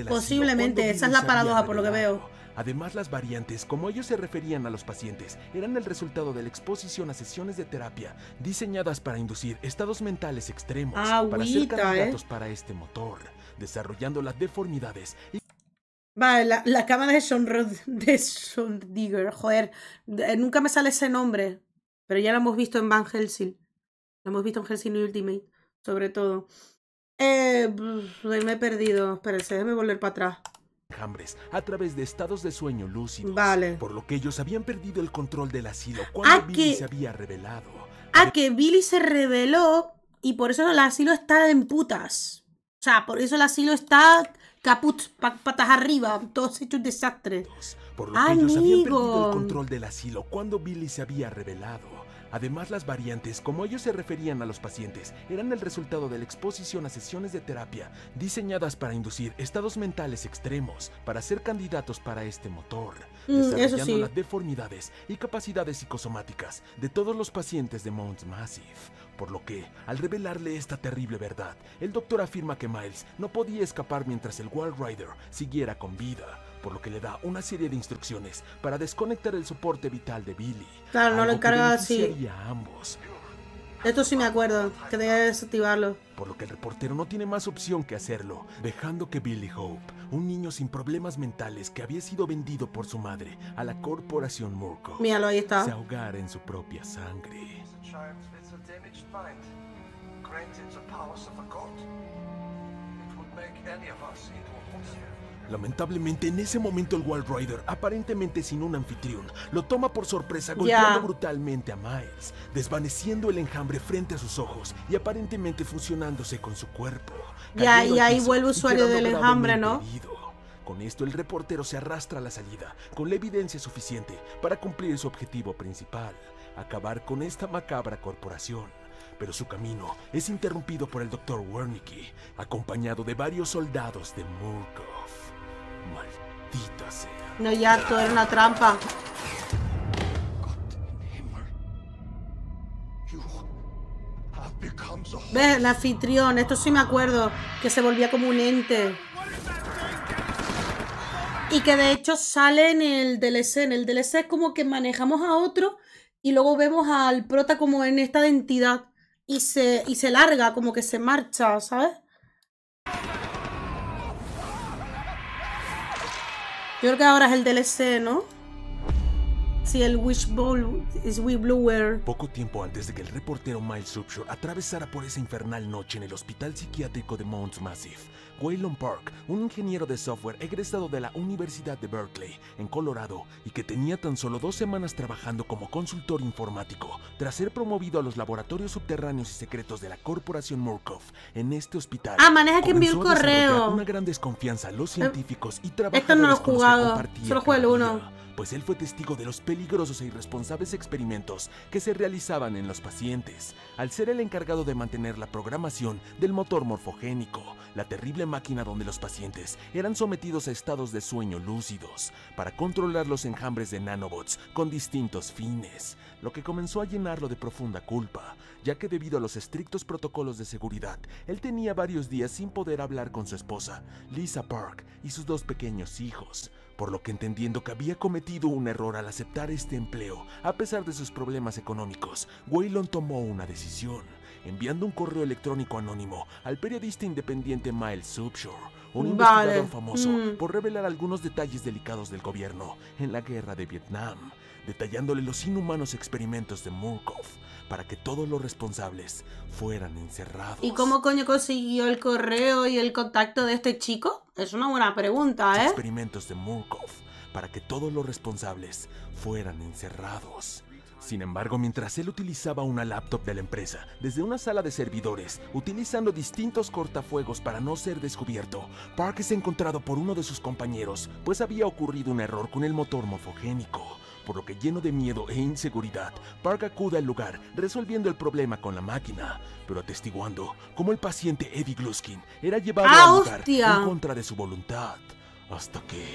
posiblemente, esa es la paradoja por lo que veo. Además, las variantes, como ellos se referían a los pacientes, eran el resultado de la exposición a sesiones de terapia diseñadas para inducir estados mentales extremos para ser candidatos para este motor, desarrollando las deformidades y... Vale, la cámara de Sondigger, joder, nunca me sale ese nombre, pero ya lo hemos visto en Van Helsing, lo hemos visto en Helsing Ultimate, sobre todo. Me he perdido, espérense, déjame volver para atrás. Enjambres a través de estados de sueño lúcidos, por lo que ellos habían perdido el control del asilo cuando Billy se había revelado. Que Billy se reveló y por eso el asilo está en putas. O sea, por eso el asilo está caput, patas arriba, todo hecho un desastre. Por lo que ellos habían perdido el control del asilo cuando Billy se había revelado. Además, las variantes, como ellos se referían a los pacientes, eran el resultado de la exposición a sesiones de terapia diseñadas para inducir estados mentales extremos para ser candidatos para este motor, desarrollando las deformidades y capacidades psicosomáticas de todos los pacientes de Mount Massive. Por lo que, al revelarle esta terrible verdad, el doctor afirma que Miles no podía escapar mientras el Walrider siguiera con vida, por lo que le da una serie de instrucciones para desconectar el soporte vital de Billy. Claro, no lo encarga así. A ambos. Esto sí me acuerdo, que debía desactivarlo. Por lo que el reportero no tiene más opción que hacerlo, dejando que Billy Hope, un niño sin problemas mentales que había sido vendido por su madre a la corporación Murkoff, míralo, ahí está, se ahogara en su propia sangre. Lamentablemente, en ese momento el Walrider, aparentemente sin un anfitrión, lo toma por sorpresa golpeando brutalmente a Miles, desvaneciendo el enjambre frente a sus ojos y aparentemente fusionándose con su cuerpo. Y ahí vuelve usuario del enjambre, ¿no? Con esto el reportero se arrastra a la salida, con la evidencia suficiente para cumplir su objetivo principal, acabar con esta macabra corporación. Pero su camino es interrumpido por el Dr. Wernicke, acompañado de varios soldados de Murkoff. Maldita sea. No, ya, todo era una trampa. ¿Ves? El anfitrión, esto sí me acuerdo, que se volvía como un ente. Y que de hecho sale en el DLC. En el DLC es como que manejamos a otro y luego vemos al prota como en esta identidad. Y se larga, como que se marcha, ¿sabes? Yo creo que ahora es el DLC, ¿no? Sí, el Wishblower. Poco tiempo antes de que el reportero Miles Upshur atravesara por esa infernal noche en el hospital psiquiátrico de Mount Massive, Waylon Park, un ingeniero de software egresado de la Universidad de Berkeley, en Colorado, y que tenía tan solo 2 semanas trabajando como consultor informático, tras ser promovido a los laboratorios subterráneos y secretos de la corporación Murkoff en este hospital. Maneja que envió el correo. Una gran desconfianza a los científicos y trabajadores esto no lo he con los que jugado, compartía solo juego el 1. Pues él fue testigo de los peligrosos e irresponsables experimentos que se realizaban en los pacientes, al ser el encargado de mantener la programación del motor morfogénico, la terrible máquina donde los pacientes eran sometidos a estados de sueño lúcidos, para controlar los enjambres de nanobots con distintos fines, lo que comenzó a llenarlo de profunda culpa, ya que debido a los estrictos protocolos de seguridad, él tenía varios días sin poder hablar con su esposa, Lisa Park, y sus 2 pequeños hijos, por lo que entendiendo que había cometido un error al aceptar este empleo, a pesar de sus problemas económicos, Waylon tomó una decisión, enviando un correo electrónico anónimo al periodista independiente Miles Subshore, un investigador famoso por revelar algunos detalles delicados del gobierno en la guerra de Vietnam, detallándole los inhumanos experimentos de Murkoff para que todos los responsables fueran encerrados. ¿Y cómo coño consiguió el correo y el contacto de este chico? Es una buena pregunta, ¿eh? Experimentos de Murkoff para que todos los responsables fueran encerrados. Sin embargo, mientras él utilizaba una laptop de la empresa desde una sala de servidores, utilizando distintos cortafuegos para no ser descubierto, Park es encontrado por uno de sus compañeros, pues había ocurrido un error con el motor morfogénico. Por lo que, lleno de miedo e inseguridad, Park acude al lugar resolviendo el problema con la máquina, pero atestiguando cómo el paciente Eddie Gluskin era llevado al lugar en contra de su voluntad, hasta que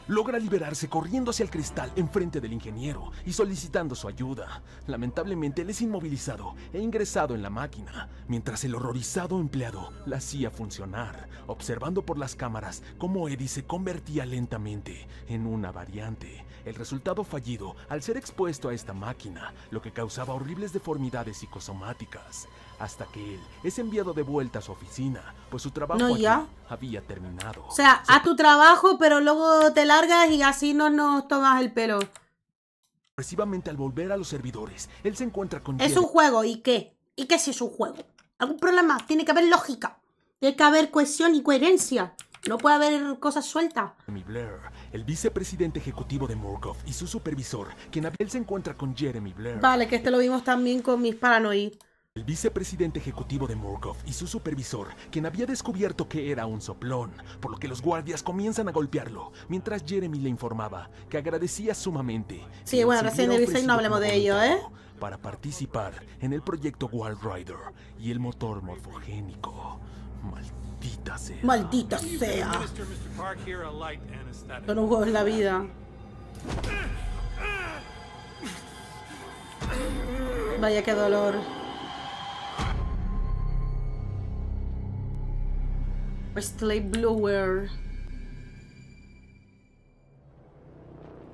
logra liberarse corriendo hacia el cristal enfrente del ingeniero y solicitando su ayuda. Lamentablemente, él es inmovilizado e ingresado en la máquina, mientras el horrorizado empleado la hacía funcionar, observando por las cámaras cómo Eddie se convertía lentamente en una variante. El resultado fallido al ser expuesto a esta máquina, lo que causaba horribles deformidades psicosomáticas, hasta que él es enviado de vuelta a su oficina, pues su trabajo aquí había terminado. O sea, a tu trabajo, pero luego te largas y así no nos tomas el pelo. Sorpresivamente, al volver a los servidores, él se encuentra con Es un juego, ¿y qué? ¿Y qué si es un juego? ¿Algún problema? Tiene que haber lógica. Tiene que haber cohesión y coherencia. No puede haber cosas sueltas. Jeremy Blair, el vicepresidente ejecutivo de Murkoff y su supervisor, él se encuentra con Jeremy Blair. Vale, que este lo vimos también con mis Paranoid. El vicepresidente ejecutivo de Murkoff y su supervisor, quien había descubierto que era un soplón, por lo que los guardias comienzan a golpearlo, mientras Jeremy le informaba que agradecía sumamente. Sí, bueno, recién Evil 6 no hablemos de ello, ¿eh? Para participar en el proyecto Wild Rider y el motor morfogénico. Maldita sea. Maldita sea. Son un juego en la vida. Vaya, qué dolor. Wesley Blower.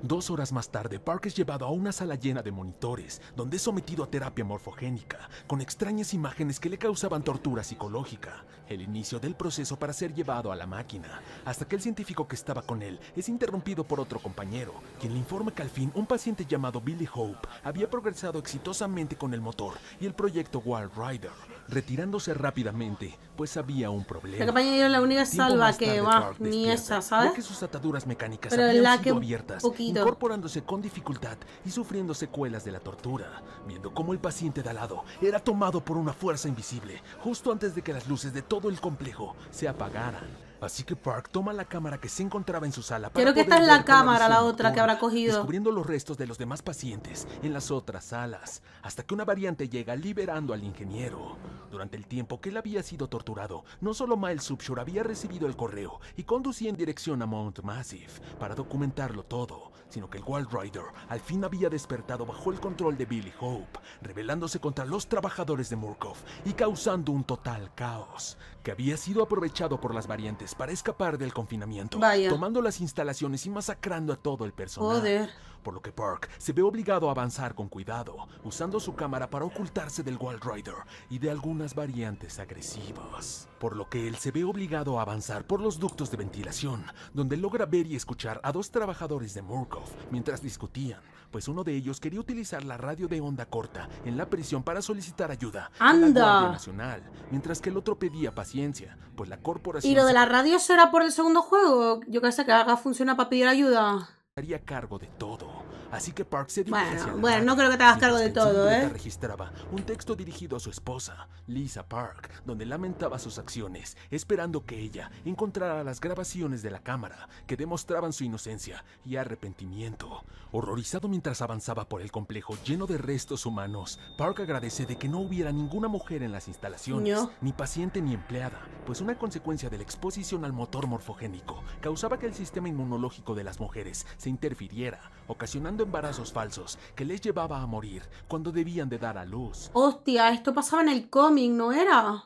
2 horas más tarde, Park es llevado a una sala llena de monitores, donde es sometido a terapia morfogénica, con extrañas imágenes que le causaban tortura psicológica. El inicio del proceso para ser llevado a la máquina, hasta que el científico que estaba con él es interrumpido por otro compañero, quien le informa que al fin un paciente llamado Billy Hope había progresado exitosamente con el motor y el proyecto Wild Rider, retirándose rápidamente, pues había un problema. La compañera es la única salva que va, ni esa, ¿sabes? Ya que sus ataduras mecánicas pero habían sido abiertas, incorporándose con dificultad y sufriendo secuelas de la tortura, viendo cómo el paciente de al lado era tomado por una fuerza invisible, justo antes de que las luces de todo el complejo se apagaran. Así que Park toma la cámara que se encontraba en su sala para creo que esta es la cámara, la otra que habrá cogido, descubriendo los restos de los demás pacientes en las otras salas, hasta que una variante llega liberando al ingeniero. Durante el tiempo que él había sido torturado, no solo Miles Subshore había recibido el correo y conducía en dirección a Mount Massive para documentarlo todo, sino que el Wild Rider al fin había despertado bajo el control de Billy Hope, rebelándose contra los trabajadores de Murkoff y causando un total caos, que había sido aprovechado por las variantes para escapar del confinamiento, tomando las instalaciones y masacrando a todo el personal. Joder. Por lo que Park se ve obligado a avanzar con cuidado, usando su cámara para ocultarse del Wild Rider y de algunas variantes agresivas. Por lo que él se ve obligado a avanzar por los ductos de ventilación, donde logra ver y escuchar a 2 trabajadores de Murkoff mientras discutían, pues uno de ellos quería utilizar la radio de onda corta en la prisión para solicitar ayuda a la Guardia Nacional, mientras que el otro pedía paciencia, pues la corporación... ¿Y lo de la radio será por el segundo juego? Yo que sé, que haga funcionar para pedir ayuda. Haría cargo de todo, Así que Park se dirige hacia la Bueno, no radio, creo que te hagas cargo de mientras que en su todo, libreta ¿eh? registraba un texto dirigido a su esposa, Lisa Park, donde lamentaba sus acciones, esperando que ella encontrara las grabaciones de la cámara que demostraban su inocencia y arrepentimiento. Horrorizado mientras avanzaba por el complejo lleno de restos humanos, Park agradece de que no hubiera ninguna mujer en las instalaciones, No. ni paciente ni empleada, pues una consecuencia de la exposición al motor morfogénico causaba que el sistema inmunológico de las mujeres se interfiriera, ocasionando embarazos falsos que les llevaba a morir cuando debían de dar a luz. Hostia, esto pasaba en el cómic, ¿no era?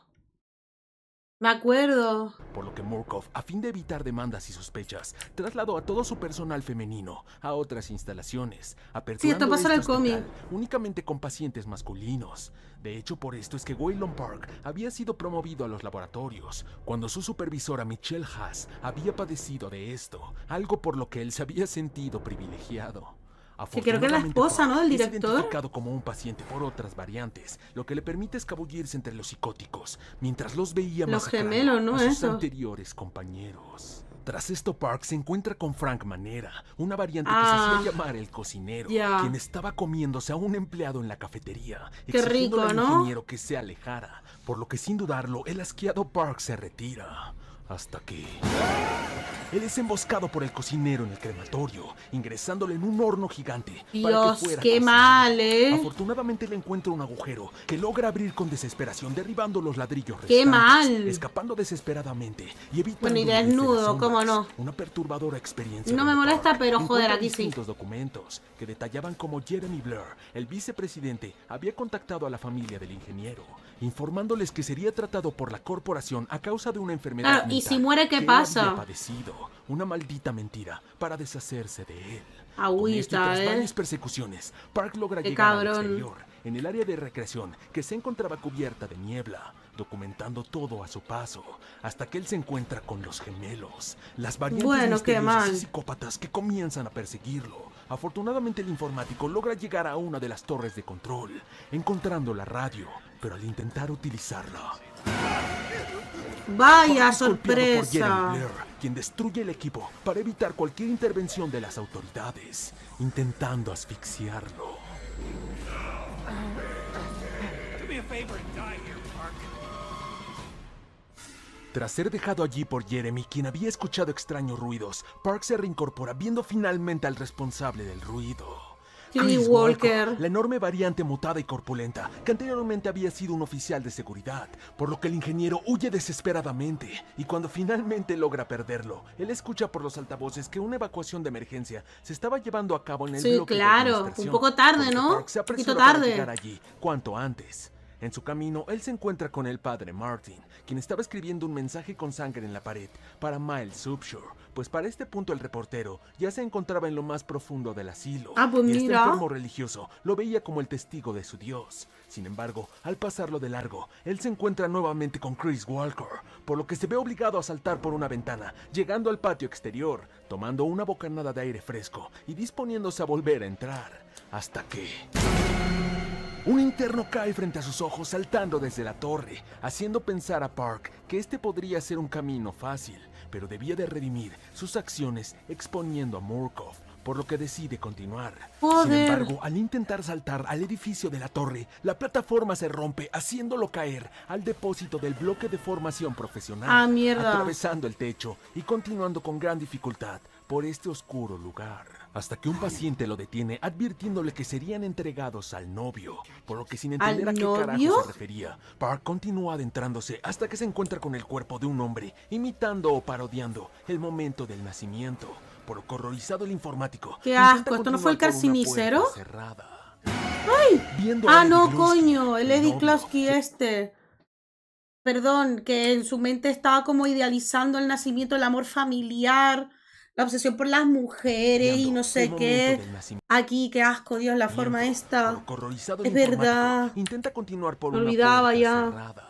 Me acuerdo. Por lo que Murkoff, a fin de evitar demandas y sospechas, trasladó a todo su personal femenino a otras instalaciones, aperturando esto pasa en el hospital cómic. únicamente con pacientes masculinos. De hecho, por esto es que Waylon Park había sido promovido a los laboratorios, cuando su supervisora Michelle Haas había padecido de esto, algo por lo que él se había sentido privilegiado. Que creo que es la esposa, ¿no? Del Es director. identificado como un paciente por otras variantes, lo que le permite escabullirse entre los psicóticos, mientras los veía Los masacrando gemelos, ¿no? a sus Eso. anteriores compañeros. Tras esto, Park se encuentra con Frank Manera, una variante que Ah, se hacía llamar el cocinero, ya. quien estaba comiéndose a un empleado en la cafetería, Qué exigiéndole rico, al ¿no? ingeniero que se alejara, por lo que sin dudarlo, el asqueado Park se retira. Hasta que él es emboscado por el cocinero en el crematorio, ingresándole en un horno gigante para que Dios, fuera qué cocinado. mal, ¿eh? Afortunadamente le encuentra un agujero que logra abrir con desesperación, derribando los ladrillos ¡Qué restantes, mal! escapando desesperadamente y evitando Bueno, y huir entre desnudo, las sombras. ¿cómo no? Una perturbadora experiencia. No me donde molesta, Park pero, joder, encuentra aquí sí. distintos documentos que detallaban cómo Jeremy Blair, el vicepresidente, había contactado a la familia del ingeniero, informándoles que sería tratado por la corporación a causa de una enfermedad Claro, y mental si muere, ¿qué que él pasa? había padecido. Una maldita mentira para deshacerse de él. Agüita, Con esto y tras ¿eh? varias persecuciones, Park logra Qué llegar al cabrón. exterior, en el área de recreación que se encontraba cubierta de niebla, documentando todo a su paso, hasta que él se encuentra con los gemelos, las variantes Bueno, qué misteriosas mal. y psicópatas que comienzan a perseguirlo. Afortunadamente el informático logra llegar a una de las torres de control, encontrando la radio, pero al intentar utilizarla, Vaya es golpeado por Jeremy sorpresa. Blair, quien destruye el equipo para evitar cualquier intervención de las autoridades, intentando asfixiarlo. Do me a favor and die here, Park. Tras ser dejado allí por Jeremy, quien había escuchado extraños ruidos, Park se reincorpora viendo finalmente al responsable del ruido. Chris Walker. La enorme variante mutada y corpulenta, que anteriormente había sido un oficial de seguridad, por lo que el ingeniero huye desesperadamente, y cuando finalmente logra perderlo, él escucha por los altavoces que una evacuación de emergencia se estaba llevando a cabo en el Sí, bloque de claro, administración, un poco tarde, por lo que ¿no? Park se Un poquito apresura para tarde. llegar allí cuanto antes. En su camino, él se encuentra con el padre Martin, quien estaba escribiendo un mensaje con sangre en la pared para Miles Upshur, pues para este punto el reportero ya se encontraba en lo más profundo del asilo, Ah, pues y este mira. enfermo religioso lo veía como el testigo de su Dios. Sin embargo, al pasarlo de largo, él se encuentra nuevamente con Chris Walker, por lo que se ve obligado a saltar por una ventana, llegando al patio exterior, tomando una bocanada de aire fresco y disponiéndose a volver a entrar, hasta que un interno cae frente a sus ojos saltando desde la torre, haciendo pensar a Park que este podría ser un camino fácil, pero debía de redimir sus acciones exponiendo a Murkoff, por lo que decide continuar. Joder. Sin embargo, al intentar saltar al edificio de la torre, la plataforma se rompe, haciéndolo caer al depósito del bloque de formación profesional, Ah, mierda. atravesando el techo y continuando con gran dificultad por este oscuro lugar. Hasta que un paciente lo detiene advirtiéndole que serían entregados al novio, por lo que sin entender ¿Al a qué novio? carajo se refería, Park continúa adentrándose hasta que se encuentra con el cuerpo de un hombre, imitando o parodiando el momento del nacimiento, por lo que horrorizado el informático. Qué intenta asco, ¿esto no fue el continuar por una carnicero? puerta cerrada. Viendo a Ah, Eddie no, Glusky, coño, el Eddie novio, Klasky que- este. Perdón, que en su mente estaba como idealizando el nacimiento, el amor familiar, la obsesión por las mujeres y no sé el momento qué. del nacimiento. Aquí, qué asco, Dios, la forma Por esta. lo que horrorizado Es el informático verdad. intenta continuar por Me una olvidaba puerta ya. cerrada.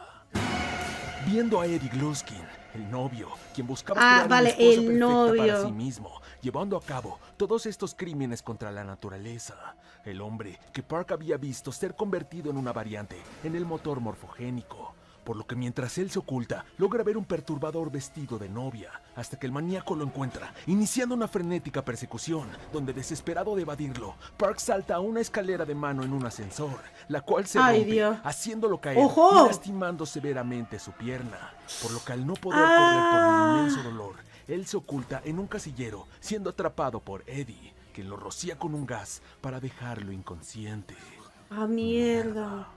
Viendo a Eddie Gluskin, el novio, quien buscaba Ah, crear vale, una esposa el perfecta para novio. sí mismo, llevando a cabo todos estos crímenes contra la naturaleza. El hombre que Park había visto ser convertido en una variante en el motor morfogénico. por lo que mientras él se oculta, logra ver un perturbador vestido de novia, hasta que el maníaco lo encuentra, iniciando una frenética persecución, donde desesperado de evadirlo, Park salta a una escalera de mano en un ascensor, la cual se rompe, Dios, haciéndolo caer ¡ojo!, y lastimando severamente su pierna, por lo que al no poder correr por el inmenso dolor, él se oculta en un casillero, siendo atrapado por Eddie, quien lo rocía con un gas para dejarlo inconsciente. ¡Ah, mierda!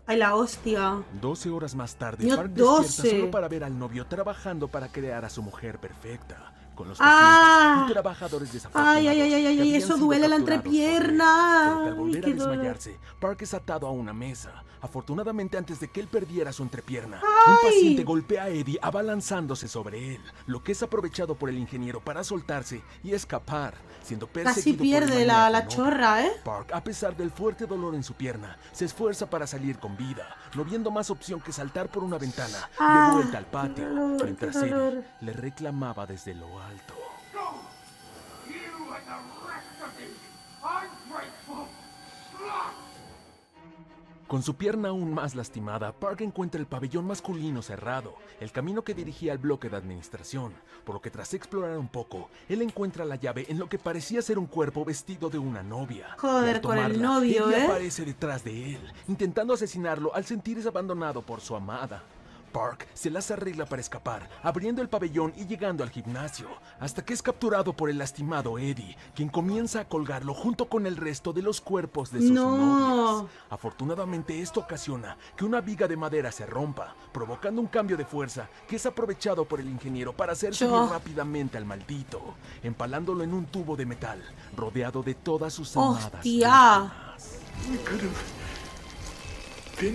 ¡Ay, la hostia! 12 horas más tarde, Mío, Park despierta 12. solo para ver al novio trabajando para crear a su mujer perfecta, con los pacientes y trabajadores desafortunados. ¡Ay, eso duele la entrepierna! Porque al volver a ¡Qué dolor! desmayarse, Park es atado a una mesa. Afortunadamente, antes de que él perdiera su entrepierna, un paciente golpea a Eddie abalanzándose sobre él, lo que es aprovechado por el ingeniero para soltarse y escapar, siendo perseguido Casi por el pierde maníaco la novio. chorra, ¿eh? Park, a pesar del fuerte dolor en su pierna, se esfuerza para salir con vida, no viendo más opción que saltar por una ventana de vuelta al patio, mientras Eddie le reclamaba desde lo alto. Go! You and the rest of these ungrateful sluts! Con su pierna aún más lastimada, Park encuentra el pabellón masculino cerrado, el camino que dirigía al bloque de administración, por lo que tras explorar un poco, él encuentra la llave en lo que parecía ser un cuerpo vestido de una novia. Joder, Y al con el tomarla, novio, Eddie ¿eh? aparece detrás de él, intentando asesinarlo al sentirse abandonado por su amada. Park se las arregla para escapar, abriendo el pabellón y llegando al gimnasio, hasta que es capturado por el lastimado Eddie, quien comienza a colgarlo junto con el resto de los cuerpos de sus novias. Afortunadamente, esto ocasiona que una viga de madera se rompa, provocando un cambio de fuerza que es aprovechado por el ingeniero para hacer subir rápidamente al maldito, empalándolo en un tubo de metal, rodeado de todas sus amadas víctimas.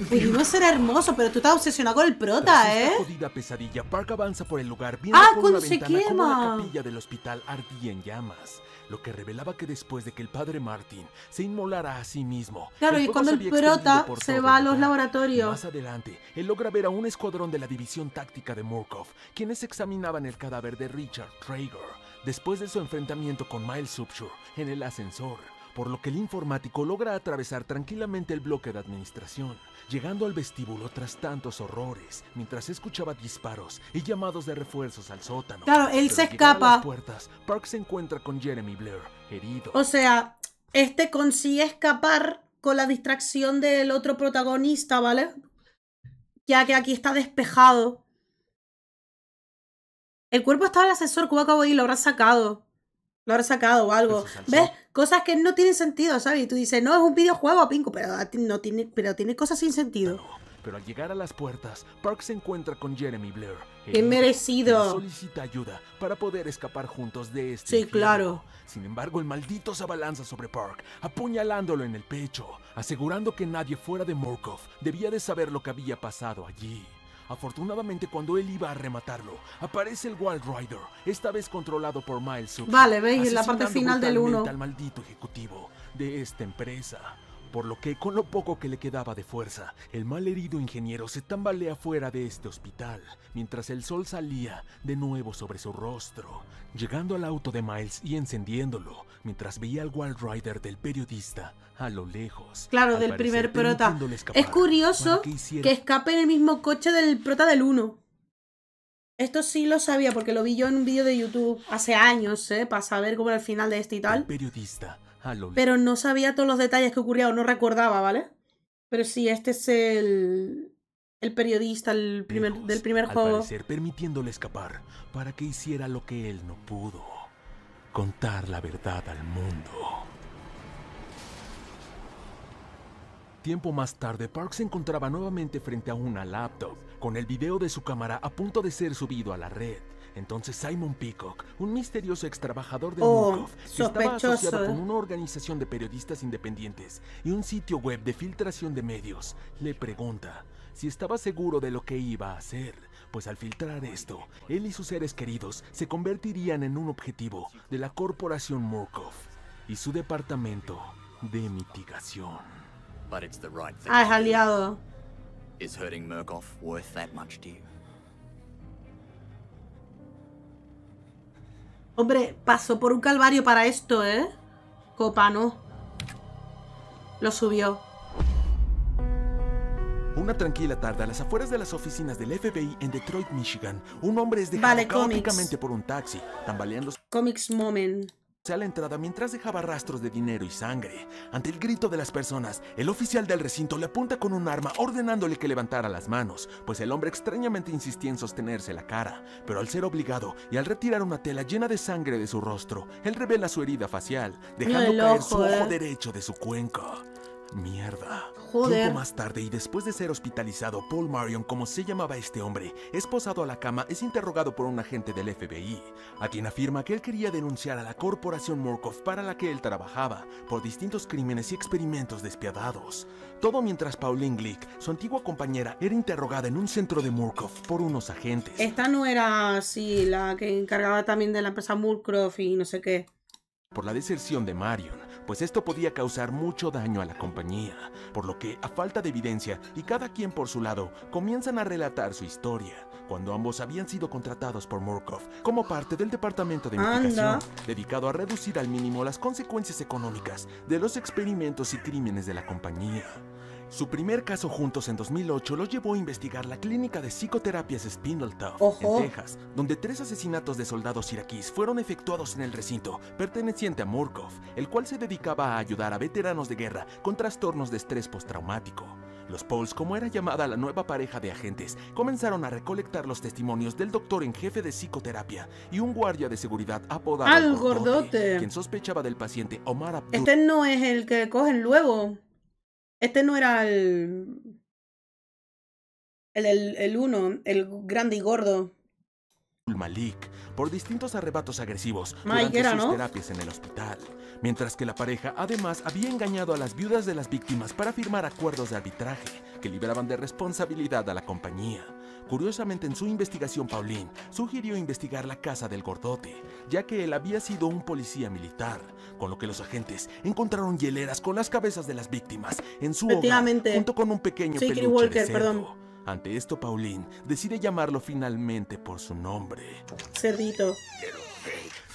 Pudimos ser hermoso, pero tú estás obsesionado con el prota, Tras ¿eh? esta jodida pesadilla, Park avanza por el lugar viendo por cuando una se ventana cómo la quema. capilla del hospital ardía en llamas, lo que revelaba que después de que el padre Martin se inmolara a sí mismo, Claro, el y fuego cuando se el había extendido prota por se todo va a el los lugar. laboratorios. Más adelante, él logra ver a un escuadrón de la división táctica de Murkoff, quienes examinaban el cadáver de Richard Traeger, después de su enfrentamiento con Miles Upshur en el ascensor, por lo que el informático logra atravesar tranquilamente el bloque de administración, llegando al vestíbulo tras tantos horrores, mientras escuchaba disparos y llamados de refuerzos al sótano. Claro, él Pero se al llegar a escapa. las puertas, Park se encuentra con Jeremy Blair, herido. O sea, este consigue escapar con la distracción del otro protagonista, ¿vale? Ya que aquí está despejado. El cuerpo estaba en el ascensor, como acabo de ir, lo habrá sacado. Lo habrá sacado o algo. Pues se alzó. ¿Ves? Cosas que no tienen sentido, ¿sabes? Y tú dices, no, es un videojuego, Pinco, pero no tiene, tiene cosas sin sentido. Pero al llegar a las puertas, Park se encuentra con Jeremy Blair. ¡Qué merecido! quien solicita ayuda para poder escapar juntos de este Sí, infierno. claro. Sin embargo, el maldito se abalanza sobre Park, apuñalándolo en el pecho, asegurando que nadie fuera de Murkoff debía de saber lo que había pasado allí. Afortunadamente, cuando él iba a rematarlo, aparece el Wild Rider, esta vez controlado por Miles Upshur, Vale, veis, en la parte asesinando final del brutalmente 1. al maldito ejecutivo de esta empresa. Por lo que, con lo poco que le quedaba de fuerza, el malherido ingeniero se tambalea fuera de este hospital, mientras el sol salía de nuevo sobre su rostro, llegando al auto de Miles y encendiéndolo, mientras veía al Wild Rider del periodista a lo lejos. Claro, al del parecer primer prota. permitiéndole escapar Es curioso para hiciera que escape en el mismo coche del prota del 1. Esto sí lo sabía porque lo vi yo en un vídeo de YouTube hace años, para saber cómo era el final de este y el tal. periodista a lo Pero no sabía todos los detalles que ocurrían, o no recordaba, ¿vale? Pero sí, este es el periodista del primer al juego. parecer permitiéndole escapar para que hiciera lo que él no pudo: contar la verdad al mundo. Tiempo más tarde, Park se encontraba nuevamente frente a una laptop, con el video de su cámara a punto de ser subido a la red. Entonces Simon Peacock, un misterioso extrabajador de Murkoff, que estaba asociado con una organización de periodistas independientes y un sitio web de filtración de medios, le pregunta si estaba seguro de lo que iba a hacer, pues al filtrar esto, él y sus seres queridos se convertirían en un objetivo de la corporación Murkoff y su departamento de mitigación. But it's the right thing. Ah, es aliado. Is hurting Murkoff worth that much to you? Hombre, pasó por un calvario para esto, ¿eh? Copa, no. Lo subió. Un Una tranquila tarde a las afueras de las oficinas del FBI en Detroit, Michigan, un hombre es dejado caóticamente por un taxi, tambaleándose Comics Moment. a la entrada mientras dejaba rastros de dinero y sangre. Ante el grito de las personas, el oficial del recinto le apunta con un arma ordenándole que levantara las manos, pues el hombre extrañamente insistía en sostenerse la cara, pero al ser obligado y al retirar una tela llena de sangre de su rostro, él revela su herida facial, dejando caer su ojo derecho de su cuenca. Mierda. Joder. Tiempo más tarde y después de ser hospitalizado, Paul Marion, como se llamaba este hombre, esposado a la cama, es interrogado por un agente del FBI, a quien afirma que él quería denunciar a la corporación Murkoff para la que él trabajaba, por distintos crímenes y experimentos despiadados. Todo mientras Pauline Glick, su antigua compañera, era interrogada en un centro de Murkoff por unos agentes. Esta no era así, la que encargaba también de la empresa Murkoff y no sé qué. Por la deserción de Marion, pues esto podía causar mucho daño a la compañía, por lo que, a falta de evidencia y cada quien por su lado, comienzan a relatar su historia, cuando ambos habían sido contratados por Murkoff como parte del departamento de investigación, dedicado a reducir al mínimo las consecuencias económicas de los experimentos y crímenes de la compañía. Su primer caso juntos en 2008 los llevó a investigar la clínica de psicoterapias Spindletop, en Texas, donde 3 asesinatos de soldados iraquíes fueron efectuados en el recinto perteneciente a Murkoff, el cual se dedicaba a ayudar a veteranos de guerra con trastornos de estrés postraumático. Los Pauls, como era llamada la nueva pareja de agentes, comenzaron a recolectar los testimonios del doctor en jefe de psicoterapia y un guardia de seguridad apodado El Gordote, quien sospechaba del paciente Omar Abdul. Este no es el que cogen luego. Este no era el uno, el grande y gordo. Malik, por distintos arrebatos agresivos durante sus terapias en el hospital, mientras que la pareja además había engañado a las viudas de las víctimas para firmar acuerdos de arbitraje que libraban de responsabilidad a la compañía. Curiosamente, en su investigación, Pauline sugirió investigar la casa del Gordote, ya que él había sido un policía militar, con lo que los agentes encontraron hieleras con las cabezas de las víctimas en su hogar, junto con un pequeño peluche de cerdo. Ante esto, Pauline decide llamarlo finalmente por su nombre. Cerdito.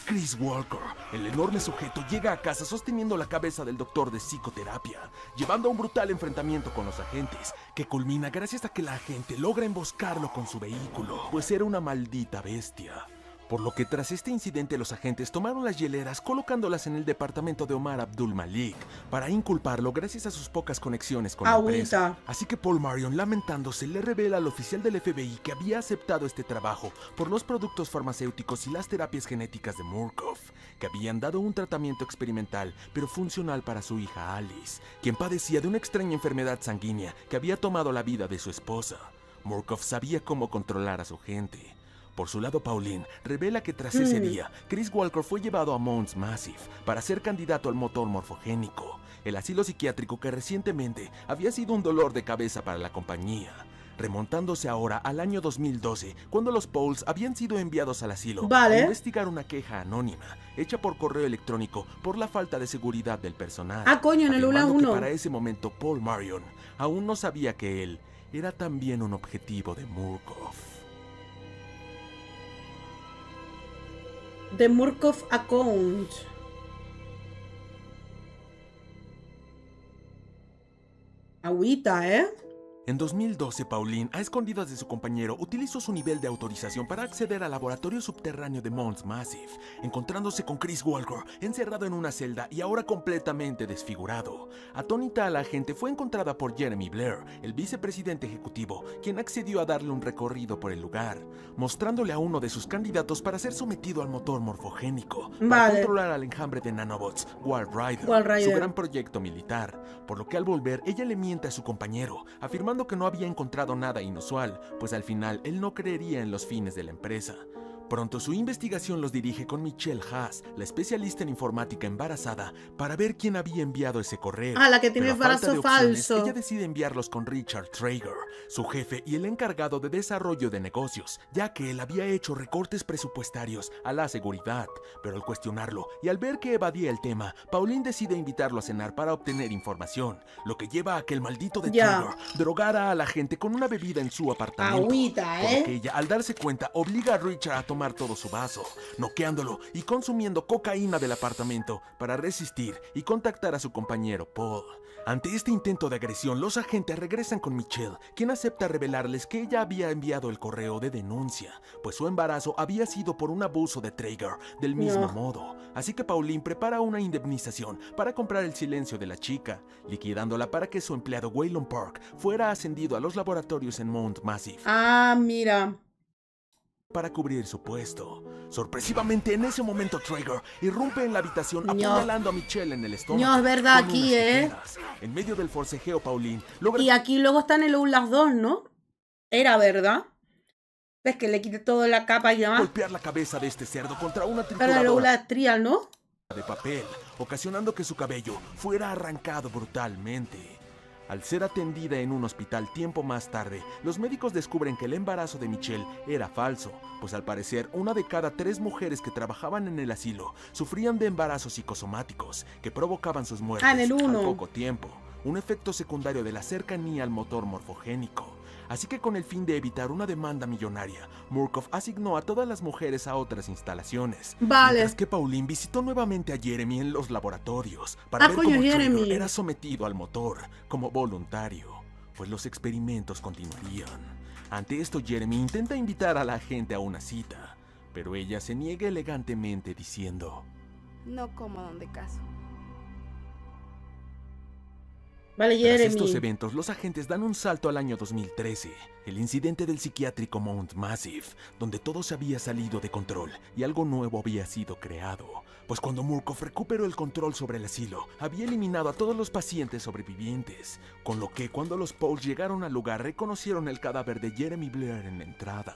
Chris Walker, el enorme sujeto, llega a casa sosteniendo la cabeza del doctor de psicoterapia, llevando a un brutal enfrentamiento con los agentes, que culmina gracias a que la agente logra emboscarlo con su vehículo, pues era una maldita bestia. Por lo que tras este incidente los agentes tomaron las hieleras colocándolas en el departamento de Omar Abdul Malik para inculparlo gracias a sus pocas conexiones con la empresa. Así que Paul Marion, lamentándose, le revela al oficial del FBI que había aceptado este trabajo por los productos farmacéuticos y las terapias genéticas de Murkoff, que habían dado un tratamiento experimental pero funcional para su hija Alice, quien padecía de una extraña enfermedad sanguínea que había tomado la vida de su esposa. Murkoff sabía cómo controlar a su gente. Por su lado, Pauline revela que tras ese día, Chris Walker fue llevado a Mons Massive para ser candidato al motor morfogénico, el asilo psiquiátrico que recientemente había sido un dolor de cabeza para la compañía, remontándose ahora al año 2012, cuando los Pauls habían sido enviados al asilo a investigar una queja anónima hecha por correo electrónico por la falta de seguridad del personal. En el ULA 1. Para ese momento, Paul Marion aún no sabía que él era también un objetivo de Murkoff. The Murkoff Account. Agüita, ¿eh? En 2012, Pauline, a escondidas de su compañero, utilizó su nivel de autorización para acceder al laboratorio subterráneo de Mons Massive, encontrándose con Chris Walker encerrado en una celda y ahora completamente desfigurado. Atónita a la agente, fue encontrada por Jeremy Blair, el vicepresidente ejecutivo, quien accedió a darle un recorrido por el lugar, mostrándole a uno de sus candidatos para ser sometido al motor morfogénico, para controlar al enjambre de nanobots, Wall Rider, su gran proyecto militar, por lo que al volver ella le miente a su compañero, afirmando que no había encontrado nada inusual, pues al final él no creería en los fines de la empresa. Pronto su investigación los dirige con Michelle Haas, la especialista en informática embarazada, para ver quién había enviado ese correo. La que tiene embarazo falso. Ella decide enviarlos con Richard Traeger, su jefe y el encargado de desarrollo de negocios, ya que él había hecho recortes presupuestarios a la seguridad. Pero al cuestionarlo y al ver que evadía el tema, Pauline decide invitarlo a cenar para obtener información, lo que lleva a que el maldito de Traeger drogara a la gente con una bebida en su apartamento. Agüita, por lo que ella, al darse cuenta, obliga a Richard a tomar tomar todo su vaso, noqueándolo y consumiendo cocaína del apartamento para resistir y contactar a su compañero Paul. Ante este intento de agresión, los agentes regresan con Michelle, quien acepta revelarles que ella había enviado el correo de denuncia, pues su embarazo había sido por un abuso de Traeger, del mismo modo. Así que Pauline prepara una indemnización para comprar el silencio de la chica, liquidándola para que su empleado Waylon Park fuera ascendido a los laboratorios en Mount Massive. Ah, mira. Para cubrir su puesto. Sorpresivamente, en ese momento, Traeger irrumpe en la habitación apuñalando a Michelle en el estómago. No, es verdad, aquí, ¿eh? En medio del forcejeo, Pauline logra... Y aquí luego están en las dos, ¿no? Era verdad. ¿Ves que le quite toda la capa y demás? golpear la cabeza de este cerdo contra una Pero trituradora luego la trial, ¿no? de papel, ocasionando que su cabello fuera arrancado brutalmente. Al ser atendida en un hospital tiempo más tarde, los médicos descubren que el embarazo de Michelle era falso, pues al parecer una de cada 3 mujeres que trabajaban en el asilo sufrían de embarazos psicosomáticos que provocaban sus muertes en el al 1. poco tiempo, un efecto secundario de la cercanía al motor morfogénico. Así que con el fin de evitar una demanda millonaria, Murkoff asignó a todas las mujeres a otras instalaciones. Vale. Mientras que Pauline visitó nuevamente a Jeremy en los laboratorios para ver coño, cómo Jeremy. Traeger era sometido al motor como voluntario, pues los experimentos continuarían. Ante esto, Jeremy intenta invitar a la gente a una cita, pero ella se niega elegantemente diciendo: No como donde caso. Vale, Tras Jeremy. estos eventos, los agentes dan un salto al año 2013, el incidente del psiquiátrico Mount Massive, donde todo se había salido de control y algo nuevo había sido creado. Pues cuando Murkoff recuperó el control sobre el asilo, había eliminado a todos los pacientes sobrevivientes, con lo que cuando los Pauls llegaron al lugar reconocieron el cadáver de Jeremy Blair en la entrada.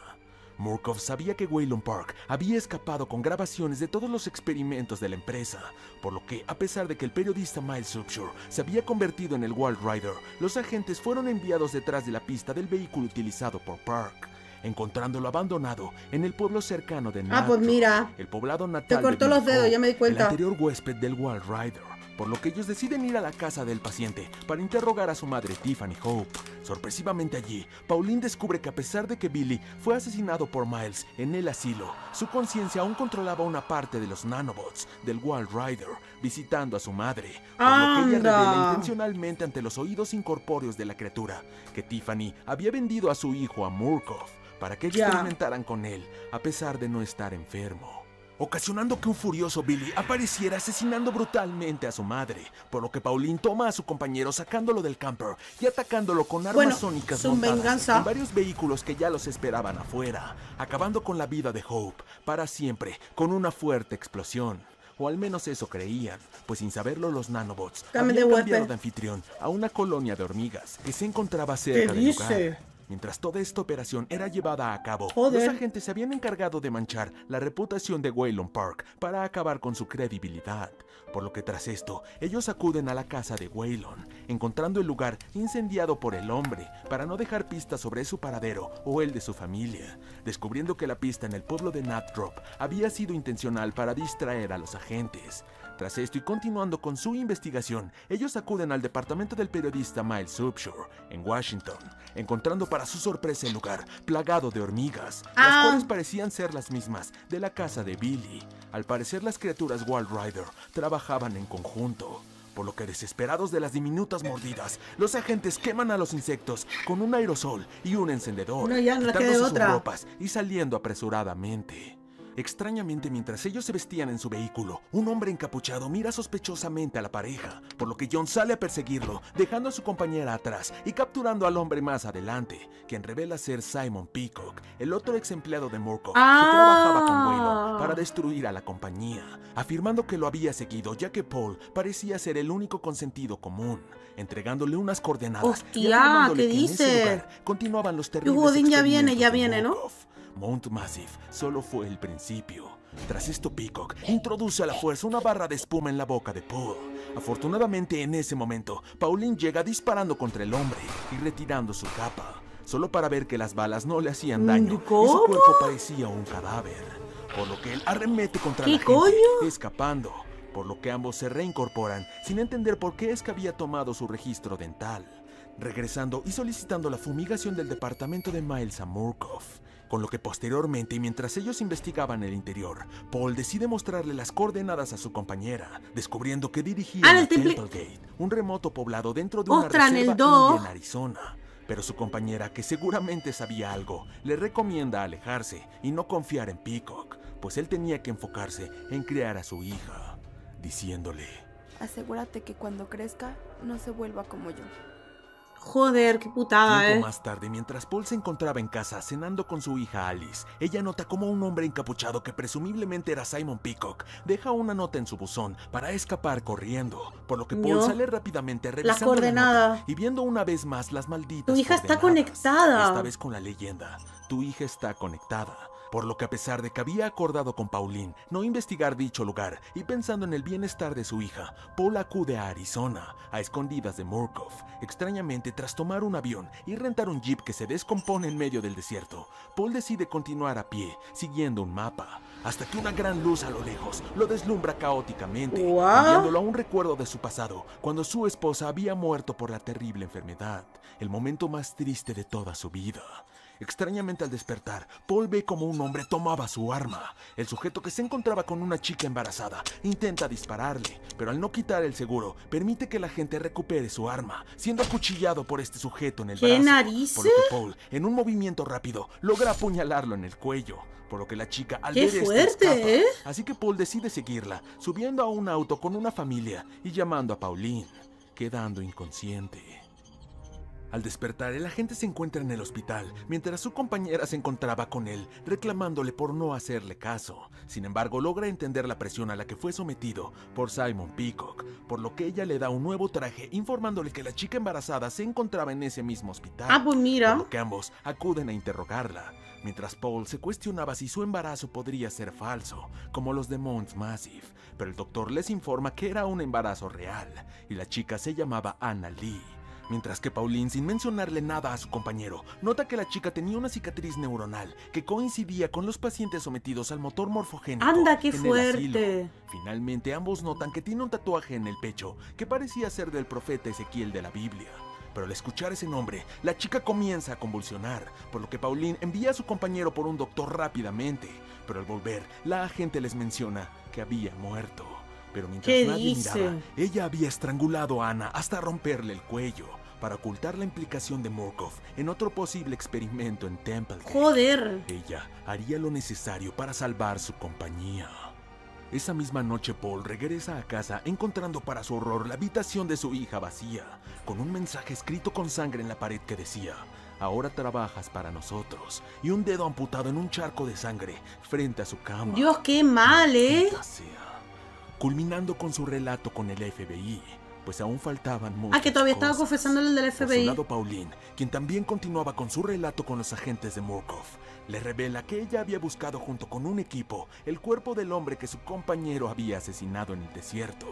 Murkoff sabía que Waylon Park había escapado con grabaciones de todos los experimentos de la empresa, por lo que, a pesar de que el periodista Miles Upshur se había convertido en el Wild Rider, los agentes fueron enviados detrás de la pista del vehículo utilizado por Park, encontrándolo abandonado en el pueblo cercano de Nathrop, pues mira. el poblado natal Te cortó de Billy los dedos, Hope, ya me di cuenta. el anterior huésped del Wild Rider, por lo que ellos deciden ir a la casa del paciente para interrogar a su madre Tiffany Hope. Sorpresivamente allí, Pauline descubre que a pesar de que Billy fue asesinado por Miles en el asilo, su conciencia aún controlaba una parte de los nanobots del Wild Rider, visitando a su madre, por lo que ella revela intencionalmente ante los oídos incorpóreos de la criatura que Tiffany había vendido a su hijo a Murkoff para que experimentaran con él, a pesar de no estar enfermo, ocasionando que un furioso Billy apareciera asesinando brutalmente a su madre, por lo que Pauline toma a su compañero sacándolo del camper y atacándolo con armas sónicas montadas en varios vehículos que ya los esperaban afuera, acabando con la vida de Hope para siempre con una fuerte explosión. O al menos eso creían, pues sin saberlo los nanobots habían cambiado de anfitrión a una colonia de hormigas que se encontraba cerca del lugar. Mientras toda esta operación era llevada a cabo, los agentes se habían encargado de manchar la reputación de Waylon Park para acabar con su credibilidad, por lo que tras esto, ellos acuden a la casa de Waylon, encontrando el lugar incendiado por el hombre para no dejar pistas sobre su paradero o el de su familia, descubriendo que la pista en el pueblo de Nathrop había sido intencional para distraer a los agentes. Tras esto y continuando con su investigación, ellos acuden al departamento del periodista Miles Upshur en Washington, encontrando para su sorpresa el lugar plagado de hormigas, las cuales parecían ser las mismas de la casa de Billy. Al parecer las criaturas Wild Rider trabajaban en conjunto, por lo que desesperados de las diminutas mordidas, los agentes queman a los insectos con un aerosol y un encendedor, quitándose sus ropas y saliendo apresuradamente. Extrañamente, mientras ellos se vestían en su vehículo, un hombre encapuchado mira sospechosamente a la pareja, por lo que John sale a perseguirlo, dejando a su compañera atrás y capturando al hombre más adelante, quien revela ser Simon Peacock, el otro ex empleado de Murkoff que trabajaba con Waylon para destruir a la compañía, afirmando que lo había seguido ya que Paul parecía ser el único consentido común, entregándole unas coordenadas y afirmándole que en ese lugar continuaban los terribles experimentos ya viene, ¿no? Mount Massive solo fue el principio. Tras esto, Peacock introduce a la fuerza una barra de espuma en la boca de Paul. Afortunadamente, en ese momento, Pauline llega disparando contra el hombre y retirando su capa, solo para ver que las balas no le hacían daño y su cuerpo parecía un cadáver, por lo que él arremete contra la gente, escapando, por lo que ambos se reincorporan sin entender por qué es que había tomado su registro dental, regresando y solicitando la fumigación del departamento de Miles a Murkoff. Con lo que posteriormente, y mientras ellos investigaban el interior, Paul decide mostrarle las coordenadas a su compañera, descubriendo que dirigía a Templegate, un remoto poblado dentro de una reserva india en Arizona. Pero su compañera, que seguramente sabía algo, le recomienda alejarse y no confiar en Peacock, pues él tenía que enfocarse en criar a su hija, diciéndole: asegúrate que cuando crezca no se vuelva como yo. Joder, qué putada, Tiempo más tarde, mientras Paul se encontraba en casa cenando con su hija Alice, ella nota como un hombre encapuchado que presumiblemente era Simon Peacock deja una nota en su buzón para escapar corriendo, por lo que Paul sale rápidamente revisando la nota y viendo una vez más las malditas Tu hija está coordenadas. conectada. Esta vez con la leyenda: tu hija está conectada. Por lo que, a pesar de que había acordado con Pauline no investigar dicho lugar y pensando en el bienestar de su hija, Paul acude a Arizona, a escondidas de Murkoff. Extrañamente, tras tomar un avión y rentar un jeep que se descompone en medio del desierto, Paul decide continuar a pie, siguiendo un mapa, hasta que una gran luz a lo lejos lo deslumbra caóticamente, enviándolo a un recuerdo de su pasado, cuando su esposa había muerto por la terrible enfermedad, el momento más triste de toda su vida. Extrañamente, al despertar, Paul ve como un hombre tomaba su arma. El sujeto, que se encontraba con una chica embarazada, intenta dispararle, pero al no quitar el seguro, permite que la gente recupere su arma, siendo acuchillado por este sujeto en el brazo. ¿Qué narices? Por lo que Paul, en un movimiento rápido, logra apuñalarlo en el cuello, por lo que la chica, al ver esto, escapa. Así que Paul decide seguirla, subiendo a un auto con una familia y llamando a Pauline, quedando inconsciente. Al despertar, el agente se encuentra en el hospital, mientras su compañera se encontraba con él, reclamándole por no hacerle caso. Sin embargo, logra entender la presión a la que fue sometido por Simon Peacock, por lo que ella le da un nuevo traje, informándole que la chica embarazada se encontraba en ese mismo hospital. Ah, pues mira. Por lo que ambos acuden a interrogarla, mientras Paul se cuestionaba si su embarazo podría ser falso, como los de Mount Massive, pero el doctor les informa que era un embarazo real, y la chica se llamaba Anna Lee. Mientras que Pauline, sin mencionarle nada a su compañero, nota que la chica tenía una cicatriz neuronal que coincidía con los pacientes sometidos al motor morfogénico. ¡Anda, qué en fuerte! el asilo. Finalmente, ambos notan que tiene un tatuaje en el pecho que parecía ser del profeta Ezequiel de la Biblia. Pero al escuchar ese nombre, la chica comienza a convulsionar, por lo que Pauline envía a su compañero por un doctor rápidamente. Pero al volver, la agente les menciona que había muerto. Pero mientras nadie miraba, ella había estrangulado a Anna hasta romperle el cuello, para ocultar la implicación de Murkoff en otro posible experimento en Templegate. ¡Joder! Ella haría lo necesario para salvar su compañía. Esa misma noche, Paul regresa a casa, encontrando para su horror la habitación de su hija vacía, con un mensaje escrito con sangre en la pared que decía: ahora trabajas para nosotros, y un dedo amputado en un charco de sangre frente a su cama. Dios, qué mal, Culminando con su relato con el FBI, pues aún faltaban muchas que todavía cosas. estaba confesándole el del FBI. Por su lado, Pauline, quien también continuaba con su relato con los agentes de Murkoff, le revela que ella había buscado junto con un equipo el cuerpo del hombre que su compañero había asesinado en el desierto,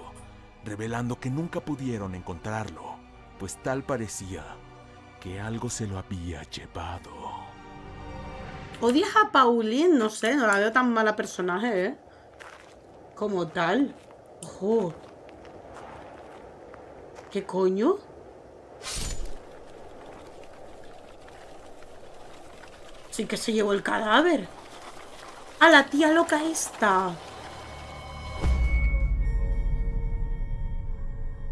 revelando que nunca pudieron encontrarlo, pues tal parecía que algo se lo había llevado. Odias a Pauline, no sé, no la veo tan mala personaje, como tal. Ojo. ¿Qué coño? Sí que se llevó el cadáver. ¡A la tía loca esta!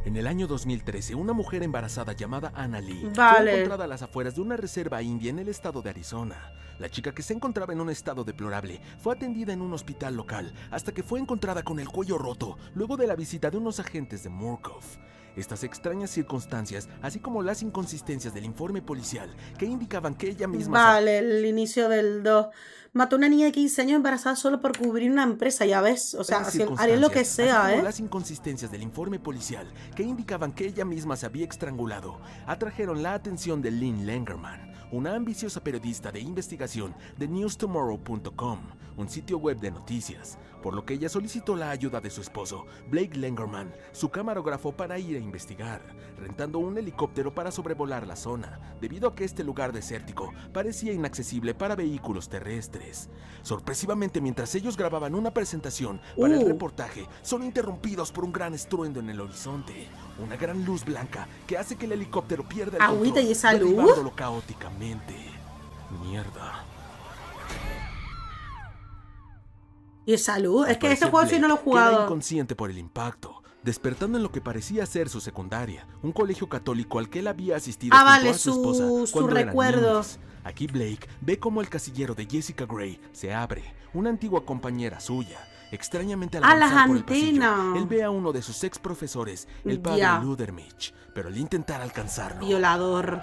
En el año 2013, una mujer embarazada llamada Anna Lee fue encontrada a las afueras de una reserva india en el estado de Arizona. La chica, que se encontraba en un estado deplorable, fue atendida en un hospital local hasta que fue encontrada con el cuello roto luego de la visita de unos agentes de Murkoff. Estas extrañas circunstancias, así como las inconsistencias del informe policial que indicaban que ella misma... el inicio del 2. Mató a una niña de 15 años embarazada solo por cubrir una empresa, ya ves. O sea, haría lo que sea, así como las inconsistencias del informe policial que indicaban que ella misma se había estrangulado, atrajeron la atención de Lynn Lengerman, una ambiciosa periodista de investigación de newstomorrow.com, un sitio web de noticias, por lo que ella solicitó la ayuda de su esposo, Blake Lengerman, su camarógrafo, para ir a investigar, rentando un helicóptero para sobrevolar la zona, debido a que este lugar desértico parecía inaccesible para vehículos terrestres. Sorpresivamente, mientras ellos grababan una presentación para el reportaje, son interrumpidos por un gran estruendo en el horizonte, una gran luz blanca que hace que el helicóptero pierda el control, ¿Y esa luz? derribándolo caóticamente. Mierda. ¿Y salud? Es que este parecer, juego sí no lo he Blake queda jugado. inconsciente por el impacto, despertando en lo que parecía ser su secundaria, un colegio católico al que él había asistido junto vale, a su esposa su cuando eran recuerdo. niños. Aquí Blake ve cómo el casillero de Jessica Gray se abre, una antigua compañera suya. Extrañamente al las avanzar por el pasillo, antenas. él ve a uno de sus ex profesores, el padre Ya. Ludermich, pero al intentar alcanzarlo, Violador.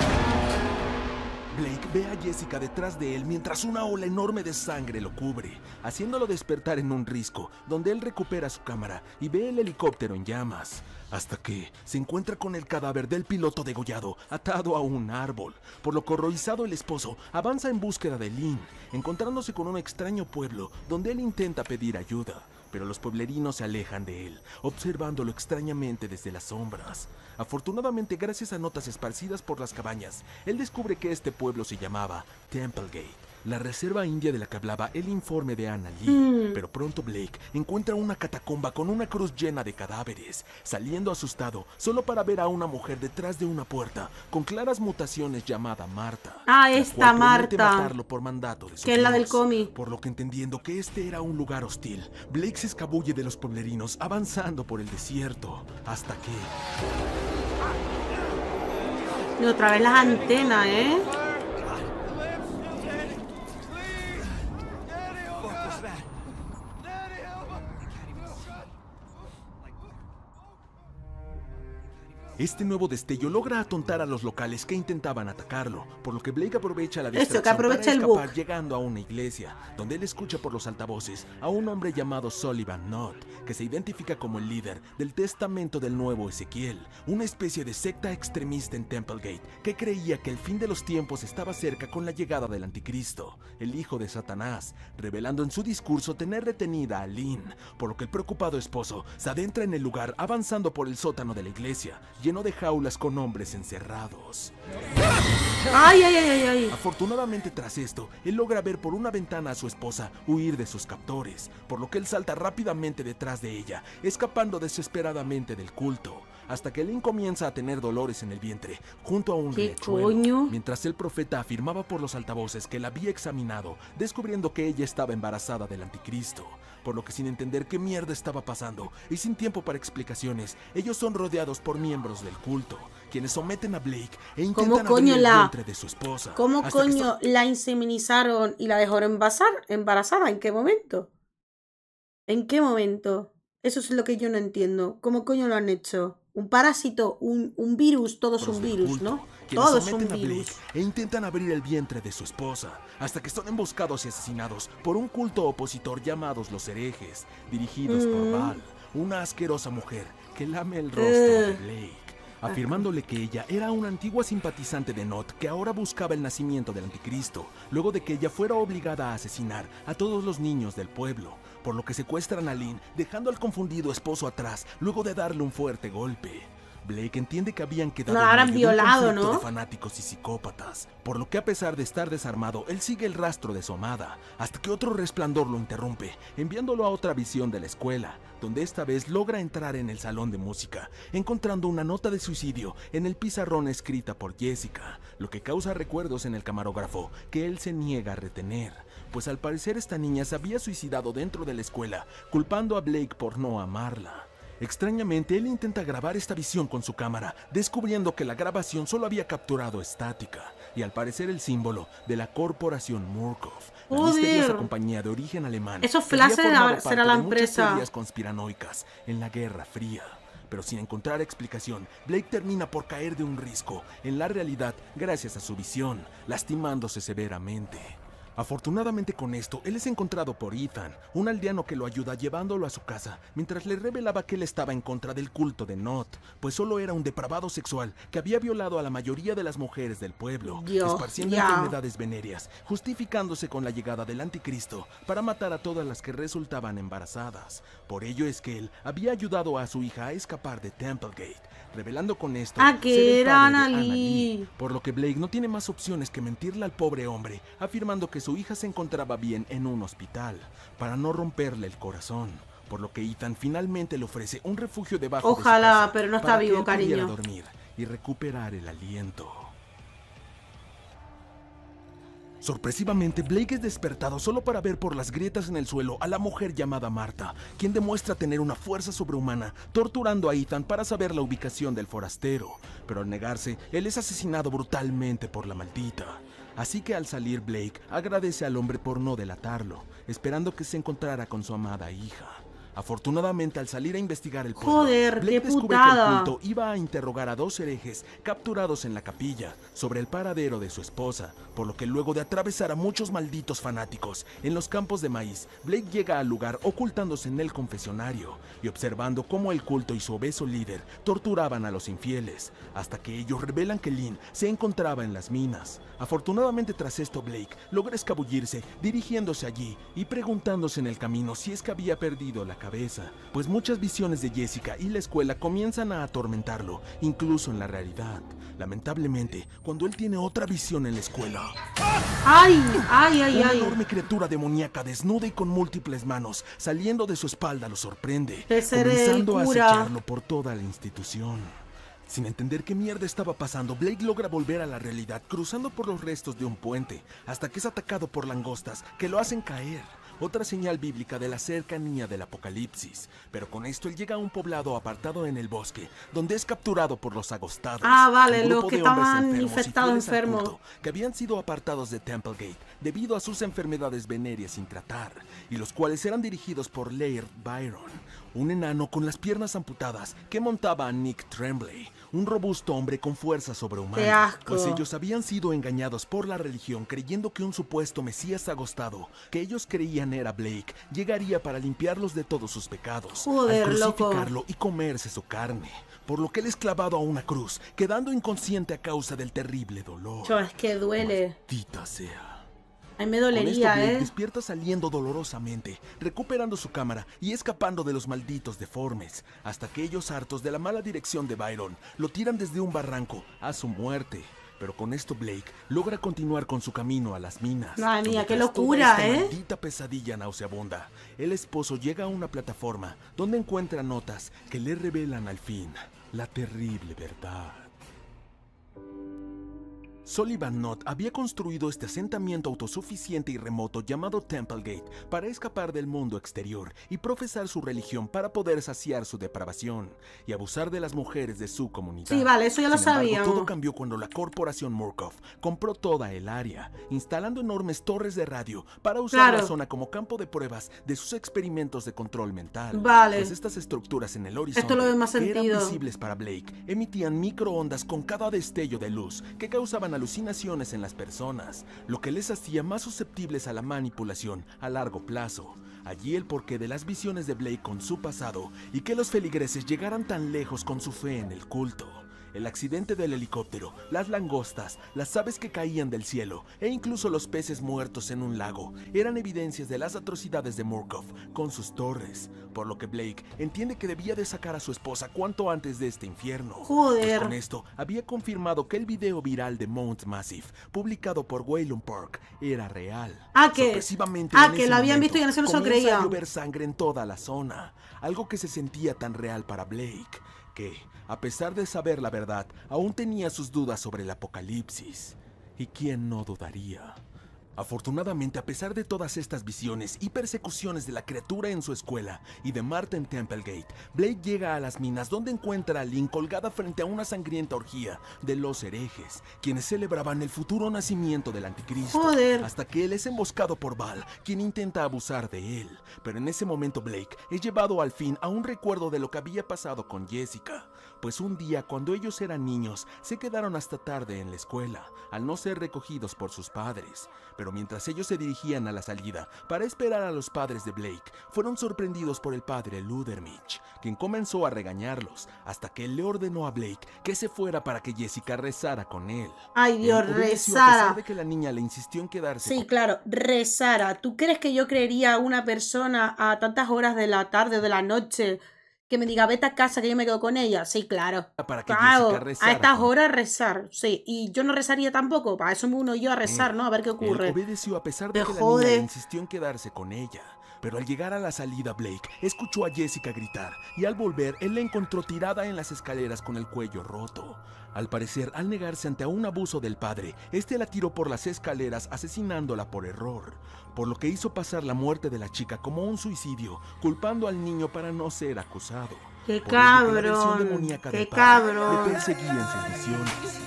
Blake ve a Jessica detrás de él mientras una ola enorme de sangre lo cubre, haciéndolo despertar en un risco, donde él recupera su cámara y ve el helicóptero en llamas, hasta que se encuentra con el cadáver del piloto degollado, atado a un árbol. Por lo que horrorizado el esposo avanza en búsqueda de Lynn, encontrándose con un extraño pueblo donde él intenta pedir ayuda. Pero los pueblerinos se alejan de él, observándolo extrañamente desde las sombras. Afortunadamente, gracias a notas esparcidas por las cabañas, él descubre que este pueblo se llamaba Templegate, la reserva india de la que hablaba el informe de Anna Lee. Pero pronto Blake encuentra una catacomba con una cruz llena de cadáveres, saliendo asustado solo para ver a una mujer detrás de una puerta con claras mutaciones llamada Marta. Ah, la esta cual promete Marta, matarlo por mandato de su que es la del Dios. cómic. Por lo que, entendiendo que este era un lugar hostil, Blake se escabulle de los pueblerinos avanzando por el desierto, hasta que... Y otra vez las antenas, ¿eh? Este nuevo destello logra atontar a los locales que intentaban atacarlo, por lo que Blake aprovecha la Esto, que distracción aprovecha para el escapar bug. llegando a una iglesia, donde él escucha por los altavoces a un hombre llamado Sullivan Knott, que se identifica como el líder del Testamento del Nuevo Ezequiel, una especie de secta extremista en Templegate, que creía que el fin de los tiempos estaba cerca con la llegada del Anticristo, el hijo de Satanás, revelando en su discurso tener retenida a Lynn, por lo que el preocupado esposo se adentra en el lugar avanzando por el sótano de la iglesia, lleno de jaulas con hombres encerrados. ¡Ay, ay, ay, ay, ay! Afortunadamente, tras esto, él logra ver por una ventana a su esposa huir de sus captores, por lo que él salta rápidamente detrás de ella, escapando desesperadamente del culto, hasta que Lynn comienza a tener dolores en el vientre, junto a un ¿Qué riachuelo, coño? mientras el profeta afirmaba por los altavoces que la había examinado, descubriendo que ella estaba embarazada del Anticristo. Por lo que, sin entender qué mierda estaba pasando y sin tiempo para explicaciones, ellos son rodeados por miembros del culto, quienes someten a Blake e intentan abrir el vientre de su esposa. ¿Cómo hasta coño la inseminizaron y la dejaron embarazada? ¿En qué momento? ¿En qué momento? Eso es lo que yo no entiendo. ¿Cómo coño lo han hecho? Un parásito, un virus, todo es un virus, ¿no? Todo es un virus. E intentan abrir el vientre de su esposa, hasta que son emboscados y asesinados por un culto opositor llamados los herejes, dirigidos por Baal, una asquerosa mujer que lame el rostro de Blake, afirmándole que ella era una antigua simpatizante de Knott que ahora buscaba el nacimiento del Anticristo, luego de que ella fuera obligada a asesinar a todos los niños del pueblo, por lo que secuestran a Lynn, dejando al confundido esposo atrás, luego de darle un fuerte golpe. Blake entiende que habían quedado No la habrán en medio de un violado, conflicto ¿no? de fanáticos y psicópatas, por lo que, a pesar de estar desarmado, él sigue el rastro de su amada, hasta que otro resplandor lo interrumpe, enviándolo a otra visión de la escuela, donde esta vez logra entrar en el salón de música, encontrando una nota de suicidio en el pizarrón escrita por Jessica, lo que causa recuerdos en el camarógrafo que él se niega a retener, pues al parecer esta niña se había suicidado dentro de la escuela, culpando a Blake por no amarla. Extrañamente, él intenta grabar esta visión con su cámara, descubriendo que la grabación solo había capturado estática, y al parecer el símbolo de la corporación Murkoff, la misteriosa compañía de origen alemán. Esos flashes será la empresa. Teorías conspiranoicas en la Guerra Fría. Pero sin encontrar explicación, Blake termina por caer de un risco en la realidad gracias a su visión, lastimándose severamente. Afortunadamente, con esto, él es encontrado por Ethan, un aldeano que lo ayuda llevándolo a su casa, mientras le revelaba que él estaba en contra del culto de Knott, pues solo era un depravado sexual que había violado a la mayoría de las mujeres del pueblo, esparciendo enfermedades venéreas, justificándose con la llegada del Anticristo para matar a todas las que resultaban embarazadas. Por ello es que él había ayudado a su hija a escapar de Templegate, revelando con esto que era Anna Lee. Por lo que Blake no tiene más opciones que mentirle al pobre hombre, afirmando que su hija se encontraba bien en un hospital, para no romperle el corazón. Por lo que Ethan finalmente le ofrece un refugio debajo de su casa, pero no está para que vivo, él pudiera cariño. dormir y recuperar el aliento. Sorpresivamente, Blake es despertado solo para ver por las grietas en el suelo a la mujer llamada Marta, quien demuestra tener una fuerza sobrehumana, torturando a Ethan para saber la ubicación del forastero. Pero al negarse, él es asesinado brutalmente por la maldita. Así que al salir, Blake agradece al hombre por no delatarlo, esperando que se encontrara con su amada hija. Afortunadamente, al salir a investigar el pueblo, Joder, Blake qué descubre putada. que el culto iba a interrogar a 2 herejes capturados en la capilla sobre el paradero de su esposa, por lo que luego de atravesar a muchos malditos fanáticos en los campos de maíz, Blake llega al lugar ocultándose en el confesionario y observando cómo el culto y su obeso líder torturaban a los infieles, hasta que ellos revelan que Lynn se encontraba en las minas. Afortunadamente, tras esto, Blake logra escabullirse dirigiéndose allí y preguntándose en el camino si es que había perdido la cabeza, pues muchas visiones de Jessica y la escuela comienzan a atormentarlo, incluso en la realidad. Lamentablemente, cuando él tiene otra visión en la escuela, ¡Ay, ay, ay, una ay! enorme criatura demoníaca desnuda y con múltiples manos saliendo de su espalda lo sorprende, Ese era el comenzando a cura. acecharlo por toda la institución. Sin entender qué mierda estaba pasando, Blake logra volver a la realidad cruzando por los restos de un puente, hasta que es atacado por langostas que lo hacen caer. Otra señal bíblica de la cercanía del apocalipsis. Pero con esto él llega a un poblado apartado en el bosque, donde es capturado por los agostados. Ah, vale, un los grupo que de hombres estaban enfermos y infectados, fieles al enfermos. culto, que habían sido apartados de Templegate debido a sus enfermedades venéreas sin tratar, y los cuales eran dirigidos por Laird Byron, un enano con las piernas amputadas que montaba a Nick Tremblay, un robusto hombre con fuerza sobrehumana. ¡Qué asco! Pues ellos habían sido engañados por la religión creyendo que un supuesto mesías agostado, que ellos creían era Blake, llegaría para limpiarlos de todos sus pecados, Joder, al loco. crucificarlo y comerse su carne, por lo que él es clavado a una cruz, quedando inconsciente a causa del terrible dolor. Cho, es que duele. Maldita sea. A mí me Con esto, dolería, Blake ¿eh? despierta saliendo dolorosamente, recuperando su cámara y escapando de los malditos deformes, hasta que ellos, hartos de la mala dirección de Byron, lo tiran desde un barranco a su muerte. Pero con esto Blake logra continuar con su camino a las minas. Madre mía, donde qué tras toda locura, esta ¿eh? maldita pesadilla nauseabunda, el esposo llega a una plataforma donde encuentra notas que le revelan al fin la terrible verdad. Sullivan Knott había construido este asentamiento autosuficiente y remoto llamado Templegate para escapar del mundo exterior y profesar su religión para poder saciar su depravación y abusar de las mujeres de su comunidad. Sí, vale, eso ya lo Sin embargo, sabíamos. todo cambió cuando la corporación Murkoff compró toda el área, instalando enormes torres de radio para usar Claro. la zona como campo de pruebas de sus experimentos de control mental. Vale. Pues estas estructuras en el horizonte, Esto lo ve más que eran sentido. visibles para Blake, emitían microondas con cada destello de luz que causaban alucinaciones en las personas, lo que les hacía más susceptibles a la manipulación a largo plazo. Allí el porqué de las visiones de Blake con su pasado y que los feligreses llegaran tan lejos con su fe en el culto. El accidente del helicóptero, las langostas, las aves que caían del cielo e incluso los peces muertos en un lago eran evidencias de las atrocidades de Murkoff con sus torres, por lo que Blake entiende que debía de sacar a su esposa cuanto antes de este infierno. Joder. Pues con esto había confirmado que el video viral de Mount Massive, publicado por Wayland Park, era real. Sorpresivamente, en que ese lo habían visto y momento en eso no se lo comienza a creían. llover sangre en toda la zona, algo que se sentía tan real para Blake, que, a pesar de saber la verdad, aún tenía sus dudas sobre el apocalipsis. ¿Y quién no dudaría? Afortunadamente, a pesar de todas estas visiones y persecuciones de la criatura en su escuela y de Marta en Templegate, Blake llega a las minas donde encuentra a Lynn colgada frente a una sangrienta orgía de los herejes, quienes celebraban el futuro nacimiento del anticristo. Joder. Hasta que él es emboscado por Val, quien intenta abusar de él. Pero en ese momento Blake es llevado al fin a un recuerdo de lo que había pasado con Jessica. Pues un día, cuando ellos eran niños, se quedaron hasta tarde en la escuela, al no ser recogidos por sus padres. Pero mientras ellos se dirigían a la salida para esperar a los padres de Blake, fueron sorprendidos por el padre Ludermich, quien comenzó a regañarlos, hasta que él le ordenó a Blake que se fuera para que Jessica rezara con él. Ay, Dios, Él obedeció a rezara. pesar de que la niña le insistió en quedarse Sí, con claro, rezara. ¿Tú crees que yo creería a una persona a tantas horas de la tarde o de la noche que me diga, vete a casa que yo me quedo con ella? Sí, claro. para que Claro, Jessica rezara a estas con él. horas rezar, sí. Y yo no rezaría tampoco, para eso me uno yo a rezar, ¿no? A ver qué ocurre. Él obedeció a pesar de Te que la niña jode. le insistió en quedarse con ella, Pero al llegar a la salida, Blake escuchó a Jessica gritar y al volver, él la encontró tirada en las escaleras con el cuello roto. Al parecer, al negarse ante un abuso del padre, este la tiró por las escaleras asesinándola por error, por lo que hizo pasar la muerte de la chica como un suicidio, culpando al niño para no ser acusado. ¡Qué Por ello que la versión cabrón! demoníaca ¡Qué del padre cabrón! le perseguía en sus visiones.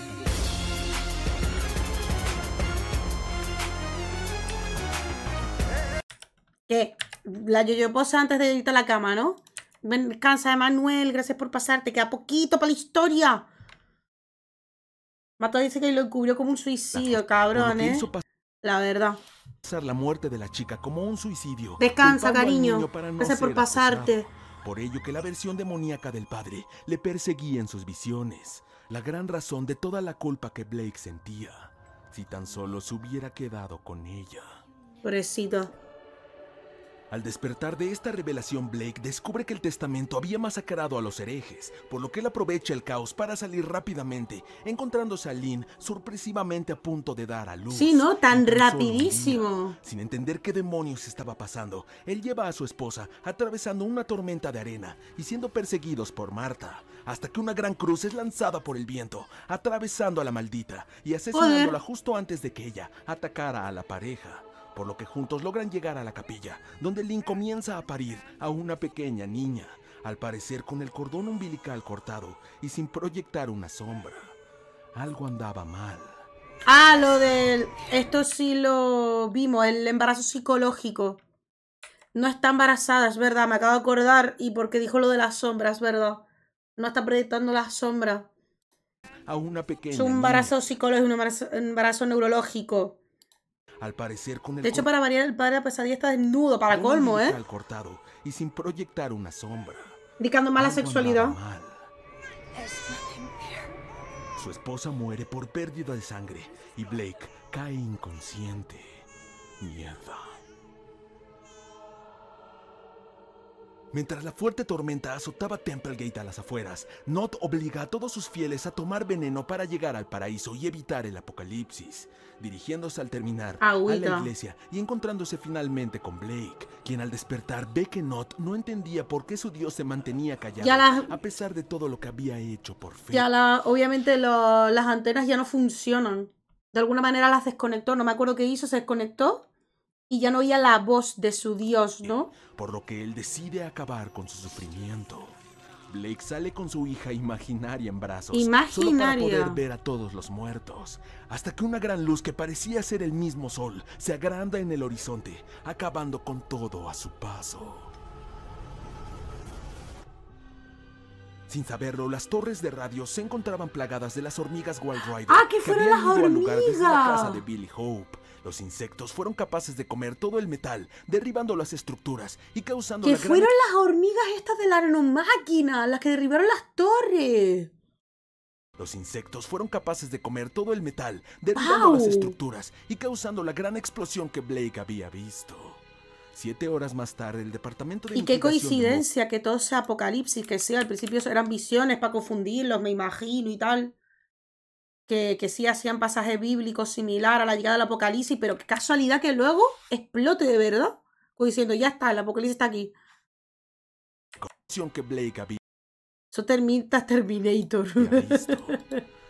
¿Qué? La yo posa antes de irte a la cama, ¿no? Ven, cansa, Manuel, gracias por pasarte. Queda poquito para la historia. Mato dice que lo cubrió como un suicidio, cabrón, ¿eh? La verdad. Pasar la muerte de la chica como un suicidio. Descansa, culpando al cariño. niño para no Gracias por ser pasarte. acusado. Por ello que la versión demoníaca del padre le perseguía en sus visiones. La gran razón de toda la culpa que Blake sentía. Si tan solo se hubiera quedado con ella. Pobrecito. Al despertar de esta revelación, Blake descubre que el testamento había masacrado a los herejes, por lo que él aprovecha el caos para salir rápidamente, encontrándose a Lynn sorpresivamente a punto de dar a luz. Sí, ¿no? Tan En solo un rapidísimo. día. Sin entender qué demonios estaba pasando, él lleva a su esposa atravesando una tormenta de arena y siendo perseguidos por Marta, hasta que una gran cruz es lanzada por el viento, atravesando a la maldita y asesinándola justo antes de que ella atacara a la pareja. Por lo que juntos logran llegar a la capilla, donde Lynn comienza a parir a una pequeña niña, al parecer con el cordón umbilical cortado y sin proyectar una sombra. Algo andaba mal. Ah, lo del... Esto sí lo vimos, el embarazo psicológico. No está embarazada, es verdad, me acabo de acordar. Y porque dijo lo de las sombras, es verdad. No está proyectando las sombras. A una pequeña Es un embarazo niña. psicológico, un embarazo neurológico. Al parecer con el De hecho, para variar, el padre de la pesadilla está desnudo, para colmo, ¿eh? umbilical cortado y sin proyectar una sombra. Indicando mala Algo sexualidad. andaba mal. Su esposa muere por pérdida de sangre y Blake cae inconsciente. Mierda. Mientras la fuerte tormenta azotaba Templegate a las afueras, Nott obliga a todos sus fieles a tomar veneno para llegar al paraíso y evitar el apocalipsis, dirigiéndose al terminar a la iglesia y encontrándose finalmente con Blake, quien al despertar ve que Nott no entendía por qué su dios se mantenía callado, a pesar de todo lo que había hecho por fe. Obviamente las antenas ya no funcionan. De alguna manera las desconectó, no me acuerdo qué hizo, se desconectó. Y ya no oía la voz de su dios, ¿no? Por lo que él decide acabar con su sufrimiento. Blake sale con su hija imaginaria en brazos, solo para poder ver a todos los muertos, hasta que una gran luz que parecía ser el mismo sol se agranda en el horizonte, acabando con todo a su paso. Sin saberlo, las torres de radio se encontraban plagadas de las hormigas Wild Rider que fueron habían las ido al lugar desde la hormigas. casa de Billy Hope. Los insectos fueron capaces de comer todo el metal, derribando las estructuras y causando ¡Que la gran... fueron las hormigas estas de la arenomáquina, las que derribaron las torres! Los insectos fueron capaces de comer todo el metal, derribando las estructuras y causando la gran explosión que Blake había visto. 7 horas más tarde, el departamento de... Y qué coincidencia que todo sea apocalipsis, que sí, al principio eran visiones para confundirlos, me imagino y tal. Que sí hacían pasajes bíblicos similar a la llegada del apocalipsis, pero qué casualidad que luego explote de verdad. Como diciendo, ya está, el apocalipsis está aquí. Que Blake había... Eso Terminator.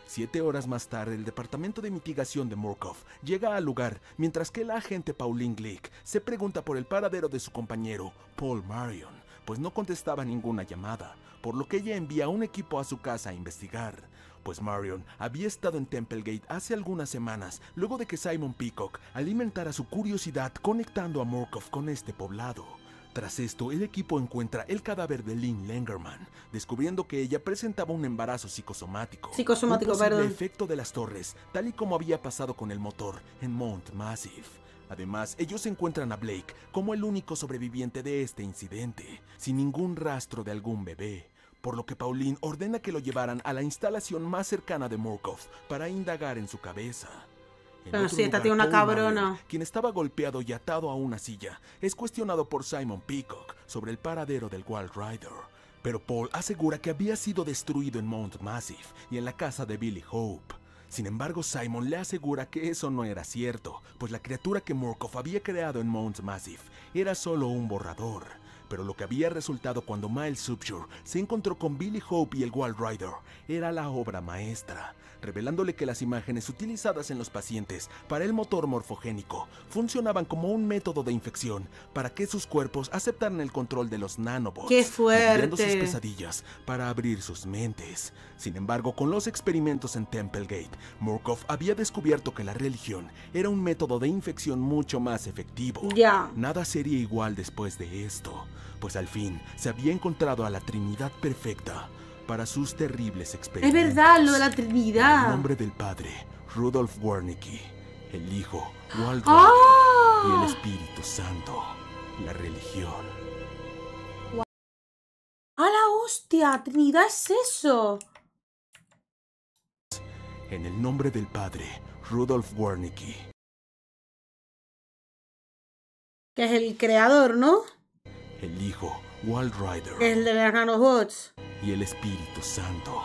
7 horas más tarde, el departamento de mitigación de Murkoff llega al lugar, mientras que la agente Pauline Glick se pregunta por el paradero de su compañero, Paul Marion, pues no contestaba ninguna llamada, por lo que ella envía un equipo a su casa a investigar. Pues Marion había estado en Templegate hace algunas semanas, luego de que Simon Peacock alimentara su curiosidad conectando a Murkoff con este poblado. Tras esto, el equipo encuentra el cadáver de Lynn Langermann, descubriendo que ella presentaba un embarazo psicosomático. Un posible efecto de las torres, tal y como había pasado con el motor en Mount Massive. Además, ellos encuentran a Blake como el único sobreviviente de este incidente, sin ningún rastro de algún bebé. Por lo que Pauline ordena que lo llevaran a la instalación más cercana de Murkoff para indagar en su cabeza. Pero sí, esta tiene una cabrona. Marion, quien estaba golpeado y atado a una silla, es cuestionado por Simon Peacock sobre el paradero del Wild Rider. Pero Paul asegura que había sido destruido en Mount Massive y en la casa de Billy Hope. Sin embargo, Simon le asegura que eso no era cierto, pues la criatura que Murkoff había creado en Mount Massive era solo un borrador. Pero lo que había resultado cuando Miles Subsure se encontró con Billy Hope y el Walrider era la obra maestra, revelándole que las imágenes utilizadas en los pacientes para el motor morfogénico funcionaban como un método de infección para que sus cuerpos aceptaran el control de los nanobots, ¡qué fuerte! sus pesadillas para abrir sus mentes. Sin embargo, con los experimentos en Templegate, Murkoff había descubierto que la religión era un método de infección mucho más efectivo. Nada sería igual después de esto, pues al fin se había encontrado a la Trinidad perfecta para sus terribles experimentos. Es verdad, lo de la Trinidad. En el nombre del Padre, Rudolf Wernicke, el Hijo, Walrider, y el Espíritu Santo, la religión. ¡A la hostia! Trinidad es eso. En el nombre del Padre, Rudolf Wernicke, que es el creador, ¿no? El Hijo, Walrider, El de los nanobots. Y el Espíritu Santo,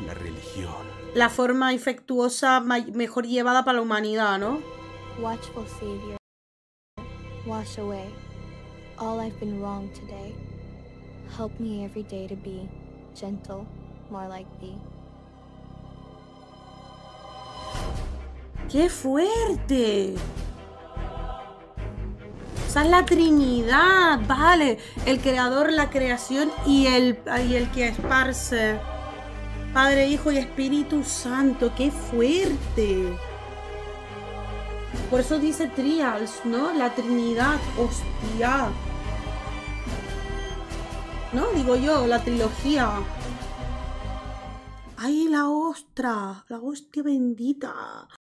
la religión. La forma infectuosa mejor llevada para la humanidad, ¿no? Watchful Savior, wash away all I've been wrong today. Help me every day to be gentle, more like thee. ¡Qué fuerte! Esa es la Trinidad, vale. El creador, la creación y el que esparce. Padre, Hijo y Espíritu Santo. ¡Qué fuerte! Por eso dice trials, ¿no? La Trinidad, hostia. ¿No? Digo yo, la trilogía. ¡Ay, la ostra! La hostia bendita.